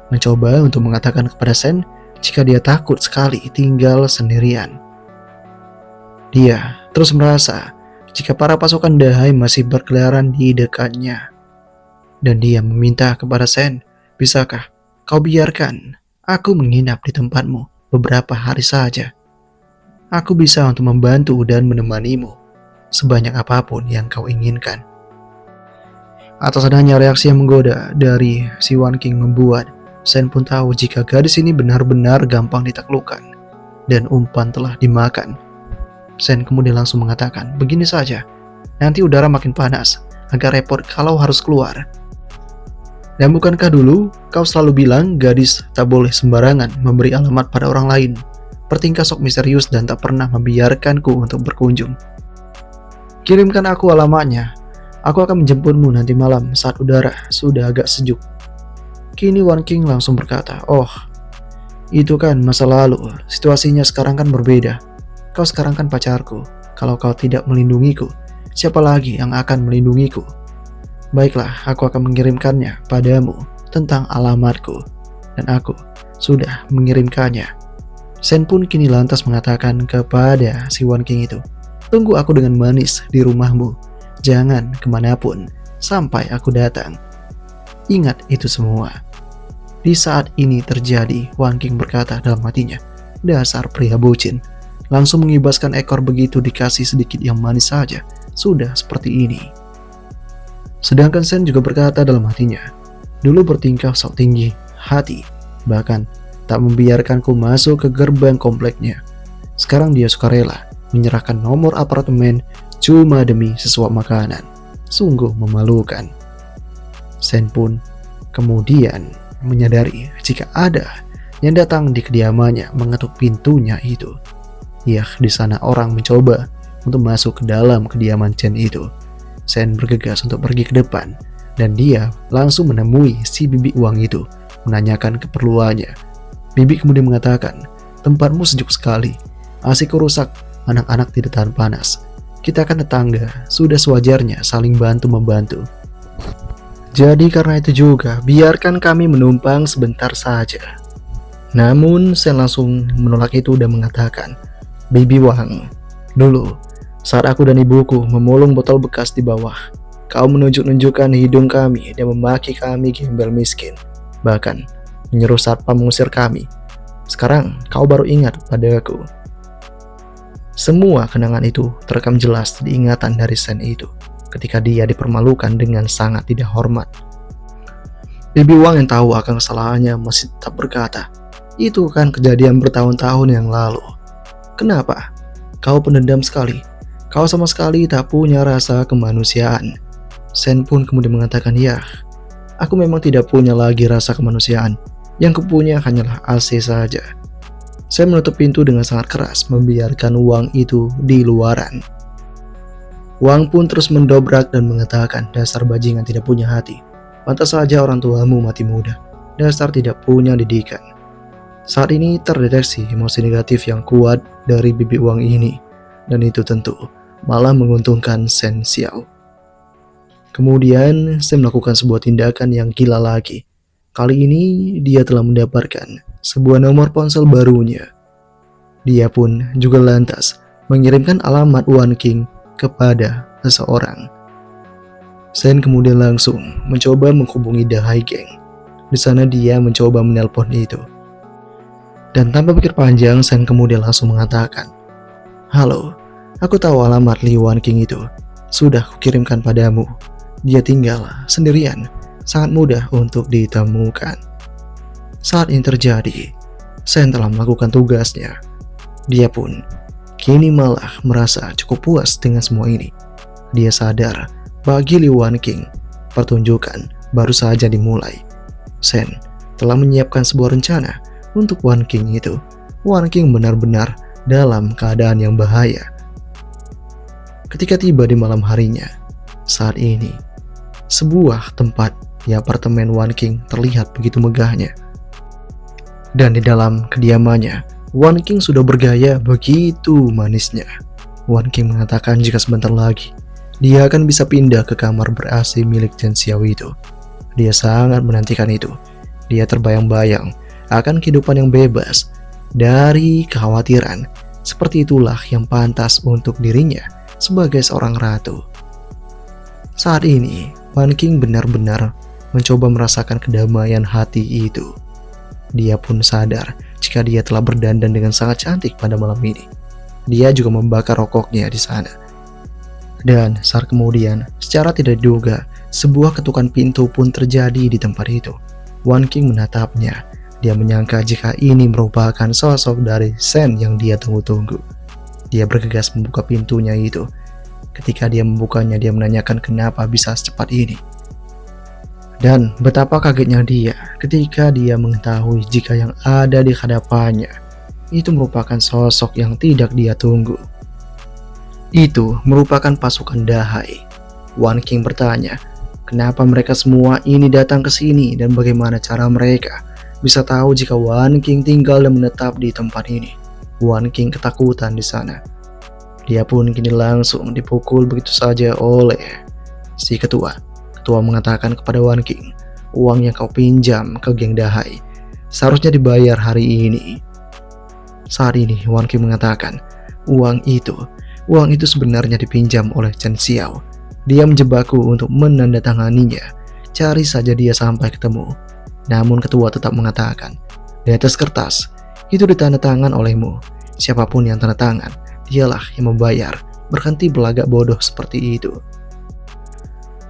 Mencoba untuk mengatakan kepada Sen jika dia takut sekali tinggal sendirian. Dia terus merasa jika para pasukan Dahai masih berkeliaran di dekatnya. Dan dia meminta kepada Sen, bisakah kau biarkan aku menginap di tempatmu beberapa hari saja? Aku bisa untuk membantu dan menemanimu sebanyak apapun yang kau inginkan. Atas adanya reaksi yang menggoda dari si Wan King membuat Sen pun tahu jika gadis ini benar-benar gampang ditaklukkan dan umpan telah dimakan. Sen kemudian langsung mengatakan, begini saja, nanti udara makin panas, agak repot kalau harus keluar. Dan bukankah dulu kau selalu bilang gadis tak boleh sembarangan memberi alamat pada orang lain, bertingkah sok misterius dan tak pernah membiarkanku untuk berkunjung. Kirimkan aku alamatnya, aku akan menjemputmu nanti malam saat udara sudah agak sejuk. Kini Wan King langsung berkata, oh, itu kan masa lalu, situasinya sekarang kan berbeda. Kau sekarang kan pacarku, kalau kau tidak melindungiku, siapa lagi yang akan melindungiku? Baiklah, aku akan mengirimkannya padamu tentang alamatku, dan aku sudah mengirimkannya. Sen pun kini lantas mengatakan kepada si Wan King itu, tunggu aku dengan manis di rumahmu, jangan kemanapun sampai aku datang. Ingat itu semua. Di saat ini terjadi, Wan King berkata dalam hatinya, dasar pria bucin, langsung mengibaskan ekor begitu dikasih sedikit yang manis saja, sudah seperti ini. Sedangkan Sen juga berkata dalam hatinya, dulu bertingkah sok tinggi hati, bahkan tak membiarkanku masuk ke gerbang kompleknya. Sekarang dia sukarela menyerahkan nomor apartemen cuma demi sesuap makanan. Sungguh memalukan. Sen pun kemudian menyadari jika ada yang datang di kediamannya mengetuk pintunya itu. Ya, di sana orang mencoba untuk masuk ke dalam kediaman Chen itu. Sen bergegas untuk pergi ke depan, dan dia langsung menemui si bibi uang itu, menanyakan keperluannya. Bibi kemudian mengatakan, tempatmu sejuk sekali, AC-ku rusak, anak-anak tidak tahan panas. Kita kan tetangga, sudah sewajarnya saling bantu-membantu. Jadi karena itu juga, biarkan kami menumpang sebentar saja. Namun Sen langsung menolak itu dan mengatakan, Bibi Wang, dulu saat aku dan ibuku memulung botol bekas di bawah, kau menunjuk-nunjukkan hidung kami dan memaki kami gembel miskin, bahkan menyuruh satpam mengusir kami. Sekarang kau baru ingat padaku. Semua kenangan itu terekam jelas di ingatan dari Sen itu ketika dia dipermalukan dengan sangat tidak hormat. Bibi Wang yang tahu akan kesalahannya masih tetap berkata, itu kan kejadian bertahun-tahun yang lalu. Kenapa? Kau pendendam sekali. Kau sama sekali tak punya rasa kemanusiaan. Sen pun kemudian mengatakan, ya, aku memang tidak punya lagi rasa kemanusiaan. Yang kupunya hanyalah AC saja. Saya menutup pintu dengan sangat keras, membiarkan Wang itu di luaran. Wang pun terus mendobrak dan mengatakan, dasar bajingan tidak punya hati. Pantas saja orang tuamu mati muda. Dasar tidak punya didikan. Saat ini terdeteksi emosi negatif yang kuat dari bibi Wang ini, dan itu tentu malah menguntungkan Sen Xiao. Kemudian saya melakukan sebuah tindakan yang gila lagi. Kali ini dia telah mendapatkan sebuah nomor ponsel barunya. Dia pun juga lantas mengirimkan alamat Wan King kepada seseorang. Sen kemudian langsung mencoba menghubungi Dahai Geng. Di sana dia mencoba menelpon itu. Dan tanpa pikir panjang, Sen kemudian langsung mengatakan, halo, aku tahu alamat Li Wan King itu. Sudah kukirimkan padamu. Dia tinggal sendirian, sangat mudah untuk ditemukan. Saat ini terjadi, Sen telah melakukan tugasnya. Dia pun kini malah merasa cukup puas dengan semua ini. Dia sadar bagi Li Wan King, pertunjukan baru saja dimulai. Sen telah menyiapkan sebuah rencana untuk Wan King itu. Wan King benar-benar dalam keadaan yang bahaya. Ketika tiba di malam harinya, saat ini, sebuah tempat di apartemen Wan King terlihat begitu megahnya. Dan di dalam kediamannya, Wan King sudah bergaya begitu manisnya. Wan King mengatakan jika sebentar lagi, dia akan bisa pindah ke kamar ber-AC milik Chen Xiao itu. Dia sangat menantikan itu. Dia terbayang-bayang akan kehidupan yang bebas dari kekhawatiran. Seperti itulah yang pantas untuk dirinya sebagai seorang ratu. Saat ini, Wan King benar-benar mencoba merasakan kedamaian hati itu. Dia pun sadar jika dia telah berdandan dengan sangat cantik pada malam ini. Dia juga membakar rokoknya di sana. Dan saat kemudian, secara tidak diduga, sebuah ketukan pintu pun terjadi di tempat itu. Wan King menatapnya. Dia menyangka jika ini merupakan sosok dari Sen yang dia tunggu-tunggu. Dia bergegas membuka pintunya itu. Ketika dia membukanya, dia menanyakan kenapa bisa secepat ini. Dan betapa kagetnya dia ketika dia mengetahui jika yang ada di hadapannya itu merupakan sosok yang tidak dia tunggu. Itu merupakan pasukan Dahai. Wan King bertanya, kenapa mereka semua ini datang ke sini dan bagaimana cara mereka bisa tahu jika Wan King tinggal dan menetap di tempat ini. Wan King ketakutan di sana. Dia pun kini langsung dipukul begitu saja oleh si ketua. Ketua mengatakan kepada Wan King, uang yang kau pinjam ke geng Dahai seharusnya dibayar hari ini. Saat ini Wan King mengatakan, uang itu sebenarnya dipinjam oleh Chen Xiao. Dia menjebakku untuk menandatanganinya. Cari saja dia sampai ketemu. Namun ketua tetap mengatakan, di atas kertas, itu ditandatangan olehmu. Siapapun yang tanda tangan, dialah yang membayar. Berhenti berlagak bodoh seperti itu.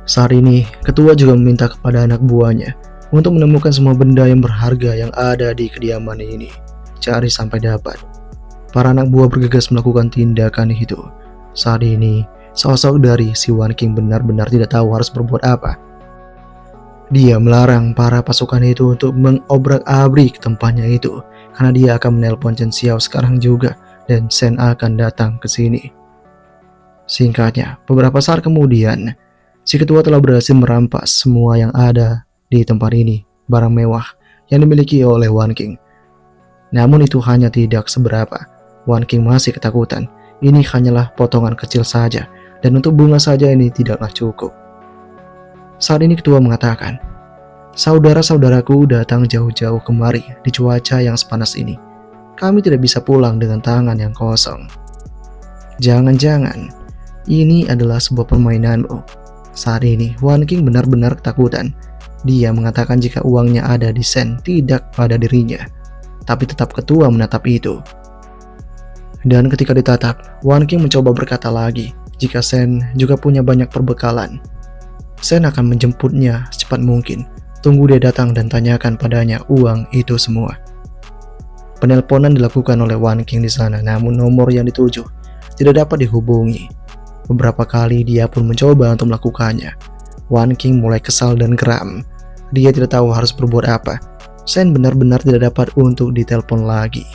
Saat ini, ketua juga meminta kepada anak buahnya untuk menemukan semua benda yang berharga yang ada di kediaman ini. Cari sampai dapat. Para anak buah bergegas melakukan tindakan itu. Saat ini, sosok dari si Wan King benar-benar tidak tahu harus berbuat apa. Dia melarang para pasukan itu untuk mengobrak-abrik tempatnya itu, karena dia akan menelpon Chen Xiao sekarang juga, dan Sen akan datang ke sini. Singkatnya, beberapa saat kemudian, si ketua telah berhasil merampas semua yang ada di tempat ini, barang mewah yang dimiliki oleh Wan King. Namun itu hanya tidak seberapa. Wan King masih ketakutan. Ini hanyalah potongan kecil saja, dan untuk bunga saja ini tidaklah cukup. Saat ini ketua mengatakan, "Saudara-saudaraku datang jauh-jauh kemari di cuaca yang sepanas ini. Kami tidak bisa pulang dengan tangan yang kosong. Jangan-jangan ini adalah sebuah permainanmu." Saat ini Wan King benar-benar ketakutan. Dia mengatakan jika uangnya ada di Sen, tidak pada dirinya. Tapi tetap ketua menatap itu. Dan ketika ditatap, Wan King mencoba berkata lagi jika Sen juga punya banyak perbekalan. Sen akan menjemputnya secepat mungkin. Tunggu dia datang dan tanyakan padanya uang itu semua. Penelponan dilakukan oleh Wan King di sana, namun nomor yang dituju tidak dapat dihubungi. Beberapa kali dia pun mencoba untuk melakukannya. Wan King mulai kesal dan geram. Dia tidak tahu harus berbuat apa. Sen benar-benar tidak dapat untuk ditelepon lagi.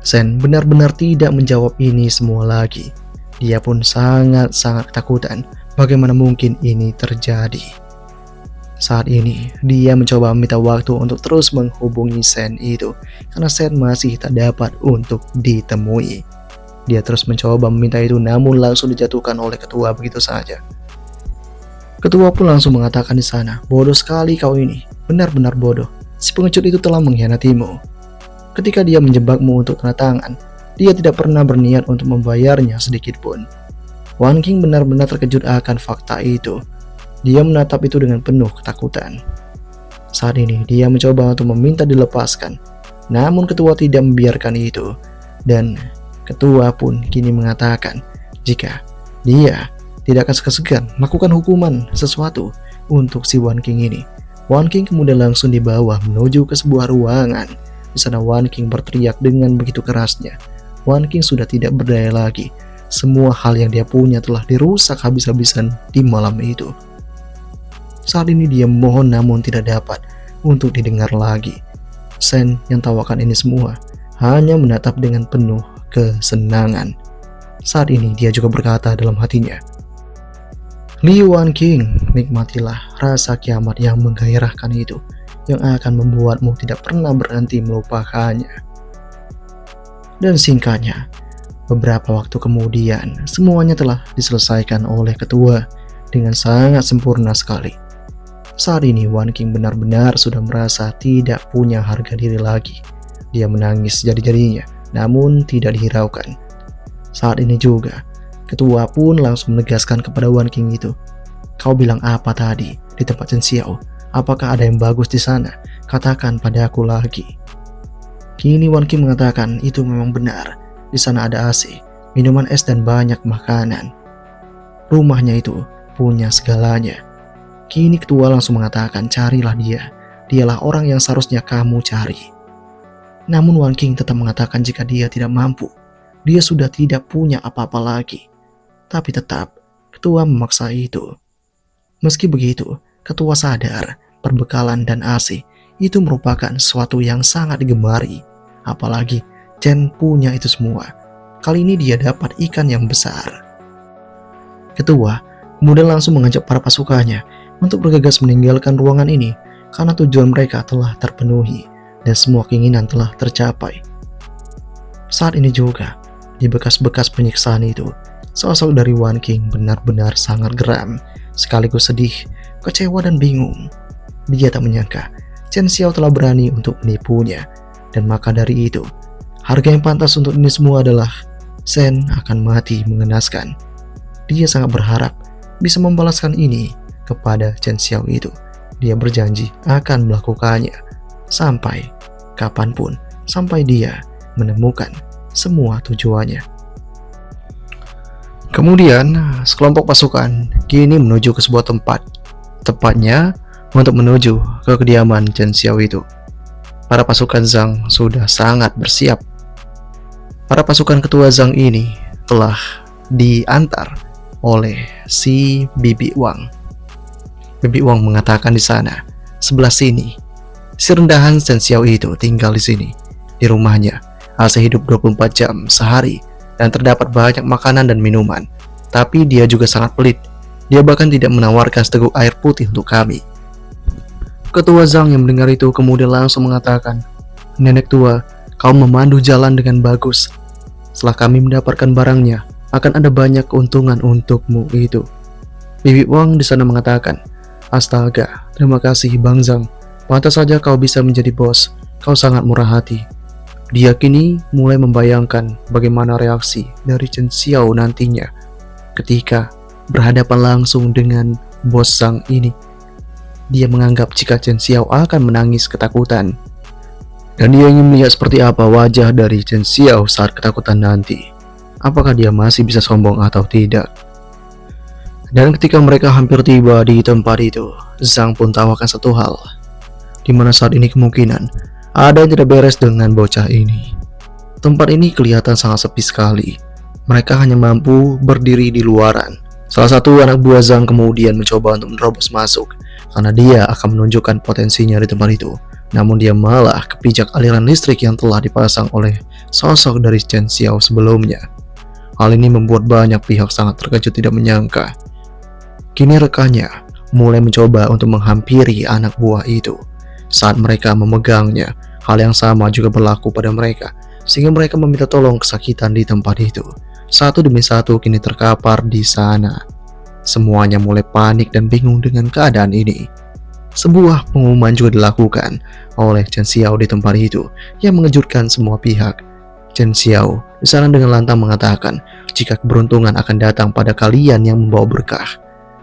Sen benar-benar tidak menjawab ini semua lagi. Dia pun sangat-sangat ketakutan. Bagaimana mungkin ini terjadi? Saat ini, dia mencoba meminta waktu untuk terus menghubungi Sen itu, karena Sen masih tak dapat untuk ditemui. Dia terus mencoba meminta itu, namun langsung dijatuhkan oleh ketua begitu saja. Ketua pun langsung mengatakan di sana, "Bodoh sekali kau ini, benar-benar bodoh. Si pengecut itu telah mengkhianatimu. Ketika dia menjebakmu untuk tanda tangan, dia tidak pernah berniat untuk membayarnya sedikit pun." Wan King benar-benar terkejut akan fakta itu. Dia menatap itu dengan penuh ketakutan. Saat ini dia mencoba untuk meminta dilepaskan, namun ketua tidak membiarkan itu. Dan ketua pun kini mengatakan jika dia tidak akan segan-segan melakukan hukuman sesuatu untuk si Wan King ini. Wan King kemudian langsung dibawa menuju ke sebuah ruangan. Di sana Wan King berteriak dengan begitu kerasnya. Wan King sudah tidak berdaya lagi. Semua hal yang dia punya telah dirusak habis-habisan di malam itu. Saat ini dia mohon namun tidak dapat untuk didengar lagi. Sen yang tawakan ini semua hanya menatap dengan penuh kesenangan. Saat ini dia juga berkata dalam hatinya, "Li Wan King, nikmatilah rasa kiamat yang menggairahkan itu, yang akan membuatmu tidak pernah berhenti melupakannya." Dan singkatnya, beberapa waktu kemudian, semuanya telah diselesaikan oleh ketua dengan sangat sempurna sekali. Saat ini Wan King benar-benar sudah merasa tidak punya harga diri lagi. Dia menangis jadi-jadinya, namun tidak dihiraukan. Saat ini juga, ketua pun langsung menegaskan kepada Wan King itu, "Kau bilang apa tadi di tempat Chen Xiao? Apakah ada yang bagus di sana? Katakan pada aku lagi." Kini Wan King mengatakan itu memang benar. Di sana ada AC, minuman es dan banyak makanan. Rumahnya itu punya segalanya. Kini ketua langsung mengatakan, "Carilah dia. Dialah orang yang seharusnya kamu cari." Namun Wan King tetap mengatakan jika dia tidak mampu. Dia sudah tidak punya apa-apa lagi. Tapi tetap, ketua memaksa itu. Meski begitu, ketua sadar perbekalan dan AC itu merupakan sesuatu yang sangat digemari. Apalagi Chen punya itu semua. Kali ini dia dapat ikan yang besar. Ketua kemudian langsung mengajak para pasukannya untuk bergegas meninggalkan ruangan ini karena tujuan mereka telah terpenuhi dan semua keinginan telah tercapai. Saat ini juga, di bekas-bekas penyiksaan itu, sosok dari Wan King benar-benar sangat geram, sekaligus sedih, kecewa dan bingung. Dia tak menyangka Chen Xiao telah berani untuk menipunya, dan maka dari itu, harga yang pantas untuk ini semua adalah Sen akan mati mengenaskan. Dia sangat berharap bisa membalaskan ini kepada Chen Xiao itu. Dia berjanji akan melakukannya sampai kapanpun, sampai dia menemukan semua tujuannya. Kemudian, sekelompok pasukan kini menuju ke sebuah tempat, tepatnya untuk menuju ke kediaman Chen Xiao itu. Para pasukan Zhang sudah sangat bersiap. Para pasukan ketua Zhang ini telah diantar oleh si Bibi Wang. Bibi Wang mengatakan di sana, sebelah sini. Si rendahan Shen Xiao itu tinggal di sini, di rumahnya. AC hidup 24 jam sehari dan terdapat banyak makanan dan minuman. Tapi dia juga sangat pelit. Dia bahkan tidak menawarkan seteguk air putih untuk kami. Ketua Zhang yang mendengar itu kemudian langsung mengatakan, "Nenek tua, kau memandu jalan dengan bagus. Setelah kami mendapatkan barangnya, akan ada banyak keuntungan untukmu itu." Bibi Wang di sana mengatakan, "Astaga, terima kasih Bang Zhang. Pantas saja kau bisa menjadi bos. Kau sangat murah hati." Dia kini mulai membayangkan bagaimana reaksi dari Chen Xiao nantinya ketika berhadapan langsung dengan bos Zhang ini. Dia menganggap jika Chen Xiao akan menangis ketakutan. Dan dia ingin melihat seperti apa wajah dari Chen Xiao saat ketakutan nanti. Apakah dia masih bisa sombong atau tidak? Dan ketika mereka hampir tiba di tempat itu, Zhang pun tahu akan satu hal, di mana saat ini kemungkinan ada yang tidak beres dengan bocah ini. Tempat ini kelihatan sangat sepi sekali. Mereka hanya mampu berdiri di luaran. Salah satu anak buah Zhang kemudian mencoba untuk menerobos masuk, karena dia akan menunjukkan potensinya di tempat itu. Namun dia malah kepijak aliran listrik yang telah dipasang oleh sosok dari Chen Xiao sebelumnya. Hal ini membuat banyak pihak sangat terkejut tidak menyangka. Kini rekannya mulai mencoba untuk menghampiri anak buah itu. Saat mereka memegangnya, hal yang sama juga berlaku pada mereka, sehingga mereka meminta tolong kesakitan di tempat itu. Satu demi satu kini terkapar di sana. Semuanya mulai panik dan bingung dengan keadaan ini. Sebuah pengumuman juga dilakukan oleh Chen Xiao di tempat itu yang mengejutkan semua pihak. Chen Xiao di sana dengan lantang mengatakan, jika keberuntungan akan datang pada kalian yang membawa berkah,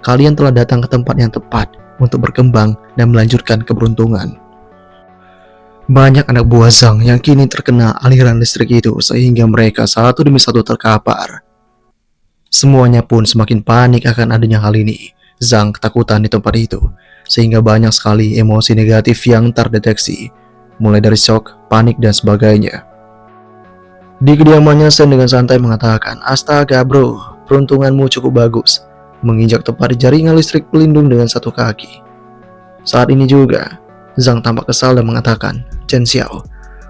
kalian telah datang ke tempat yang tepat untuk berkembang dan melanjutkan keberuntungan. Banyak anak buah Zhang yang kini terkena aliran listrik itu sehingga mereka satu demi satu terkapar. Semuanya pun semakin panik akan adanya hal ini. Zhang ketakutan di tempat itu, sehingga banyak sekali emosi negatif yang terdeteksi, mulai dari shock, panik, dan sebagainya. Di kediamannya, Shen dengan santai mengatakan, "Astaga bro, peruntunganmu cukup bagus. Menginjak tepat di jaringan listrik pelindung dengan satu kaki." Saat ini juga, Zhang tampak kesal dan mengatakan, "Chen Xiao,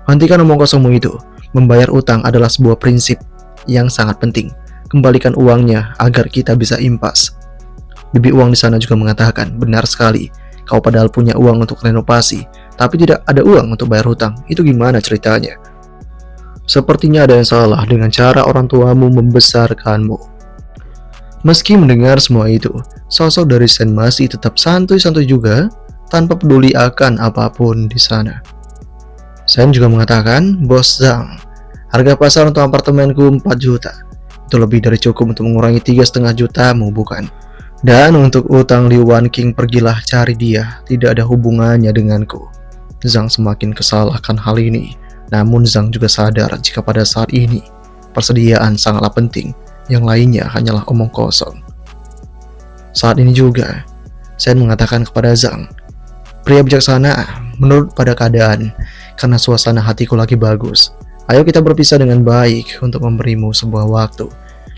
hentikan omong kosongmu itu. Membayar utang adalah sebuah prinsip yang sangat penting. Kembalikan uangnya agar kita bisa impas." Bibi Wang di sana juga mengatakan, "Benar sekali. Kau padahal punya uang untuk renovasi, tapi tidak ada uang untuk bayar hutang. Itu gimana ceritanya? Sepertinya ada yang salah dengan cara orang tuamu membesarkanmu." Meski mendengar semua itu, sosok dari Shen masih tetap santuy-santuy juga, tanpa peduli akan apapun di sana. Shen juga mengatakan, "Bos Zhang, harga pasar untuk apartemenku 4 juta. Itu lebih dari cukup untuk mengurangi 3,5 jutamu, bukan? Dan untuk utang Liu Wanqing, pergilah cari dia, tidak ada hubungannya denganku." Zhang semakin kesal akan hal ini. Namun Zhang juga sadar jika pada saat ini persediaan sangatlah penting, yang lainnya hanyalah omong kosong. Saat ini juga Shen mengatakan kepada Zhang, "Pria bijaksana, menurut pada keadaan, karena suasana hatiku lagi bagus, ayo kita berpisah dengan baik untuk memberimu sebuah waktu.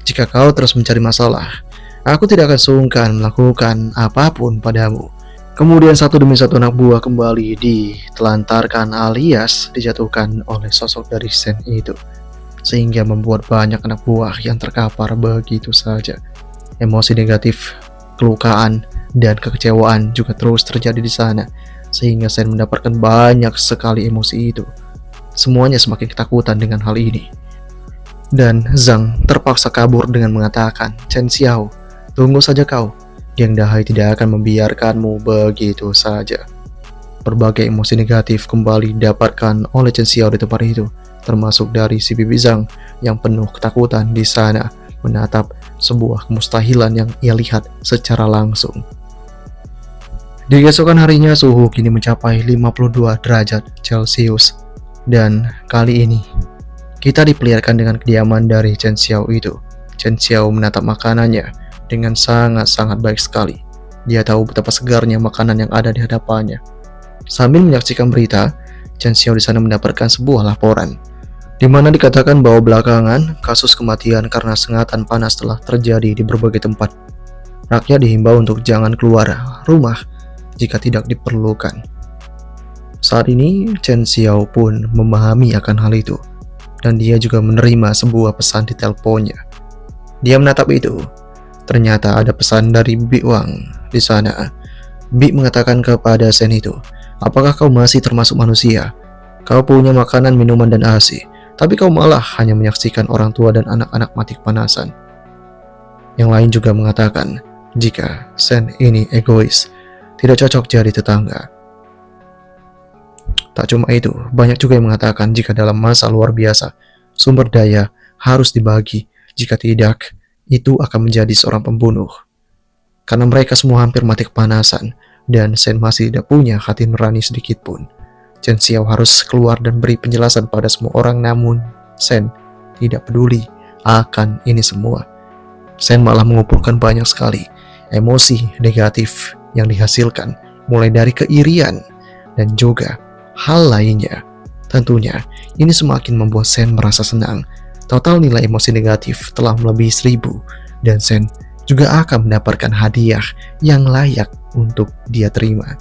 Jika kau terus mencari masalah, aku tidak akan sungkan melakukan apapun padamu." Kemudian satu demi satu anak buah kembali ditelantarkan alias dijatuhkan oleh sosok dari Shen itu, sehingga membuat banyak anak buah yang terkapar begitu saja. Emosi negatif, kelukaan, dan kekecewaan juga terus terjadi di sana, sehingga Shen mendapatkan banyak sekali emosi itu. Semuanya semakin ketakutan dengan hal ini. Dan Zhang terpaksa kabur dengan mengatakan, "Chen Xiao, tunggu saja kau. Geng Dahai tidak akan membiarkanmu begitu saja." Berbagai emosi negatif kembali didapatkan oleh Chen Xiao di tempat itu, termasuk dari si Bibi Zhang yang penuh ketakutan di sana menatap sebuah kemustahilan yang ia lihat secara langsung. Di keesokan harinya, suhu kini mencapai 52 derajat Celcius. Dan kali ini, kita diperlihatkan dengan kediaman dari Chen Xiao itu. Chen Xiao menatap makanannya dengan sangat-sangat baik sekali. Dia tahu betapa segarnya makanan yang ada di hadapannya. Sambil menyaksikan berita, Chen Xiao di sana mendapatkan sebuah laporan, di mana dikatakan bahwa belakangan kasus kematian karena sengatan panas telah terjadi di berbagai tempat. Rakyat dihimbau untuk jangan keluar rumah jika tidak diperlukan. Saat ini, Chen Xiao pun memahami akan hal itu, dan dia juga menerima sebuah pesan di teleponnya. Dia menatap itu. Ternyata ada pesan dari Bi Wang di sana. Bi mengatakan kepada Shen itu, "Apakah kau masih termasuk manusia? Kau punya makanan, minuman, dan AC, tapi kau malah hanya menyaksikan orang tua dan anak-anak mati kepanasan." Yang lain juga mengatakan jika Shen ini egois, tidak cocok jadi tetangga. Tak cuma itu, banyak juga yang mengatakan jika dalam masa luar biasa, sumber daya harus dibagi. Jika tidak, itu akan menjadi seorang pembunuh. Karena mereka semua hampir mati kepanasan, dan Shen masih tidak punya hati nurani sedikit pun. Chen Xiao harus keluar dan beri penjelasan pada semua orang, namun Shen tidak peduli akan ini semua. Shen malah mengumpulkan banyak sekali emosi negatif yang dihasilkan, mulai dari keirian dan juga hal lainnya. Tentunya, ini semakin membuat Shen merasa senang. Total nilai emosi negatif telah melebihi 1000, dan Shen juga akan mendapatkan hadiah yang layak untuk dia terima.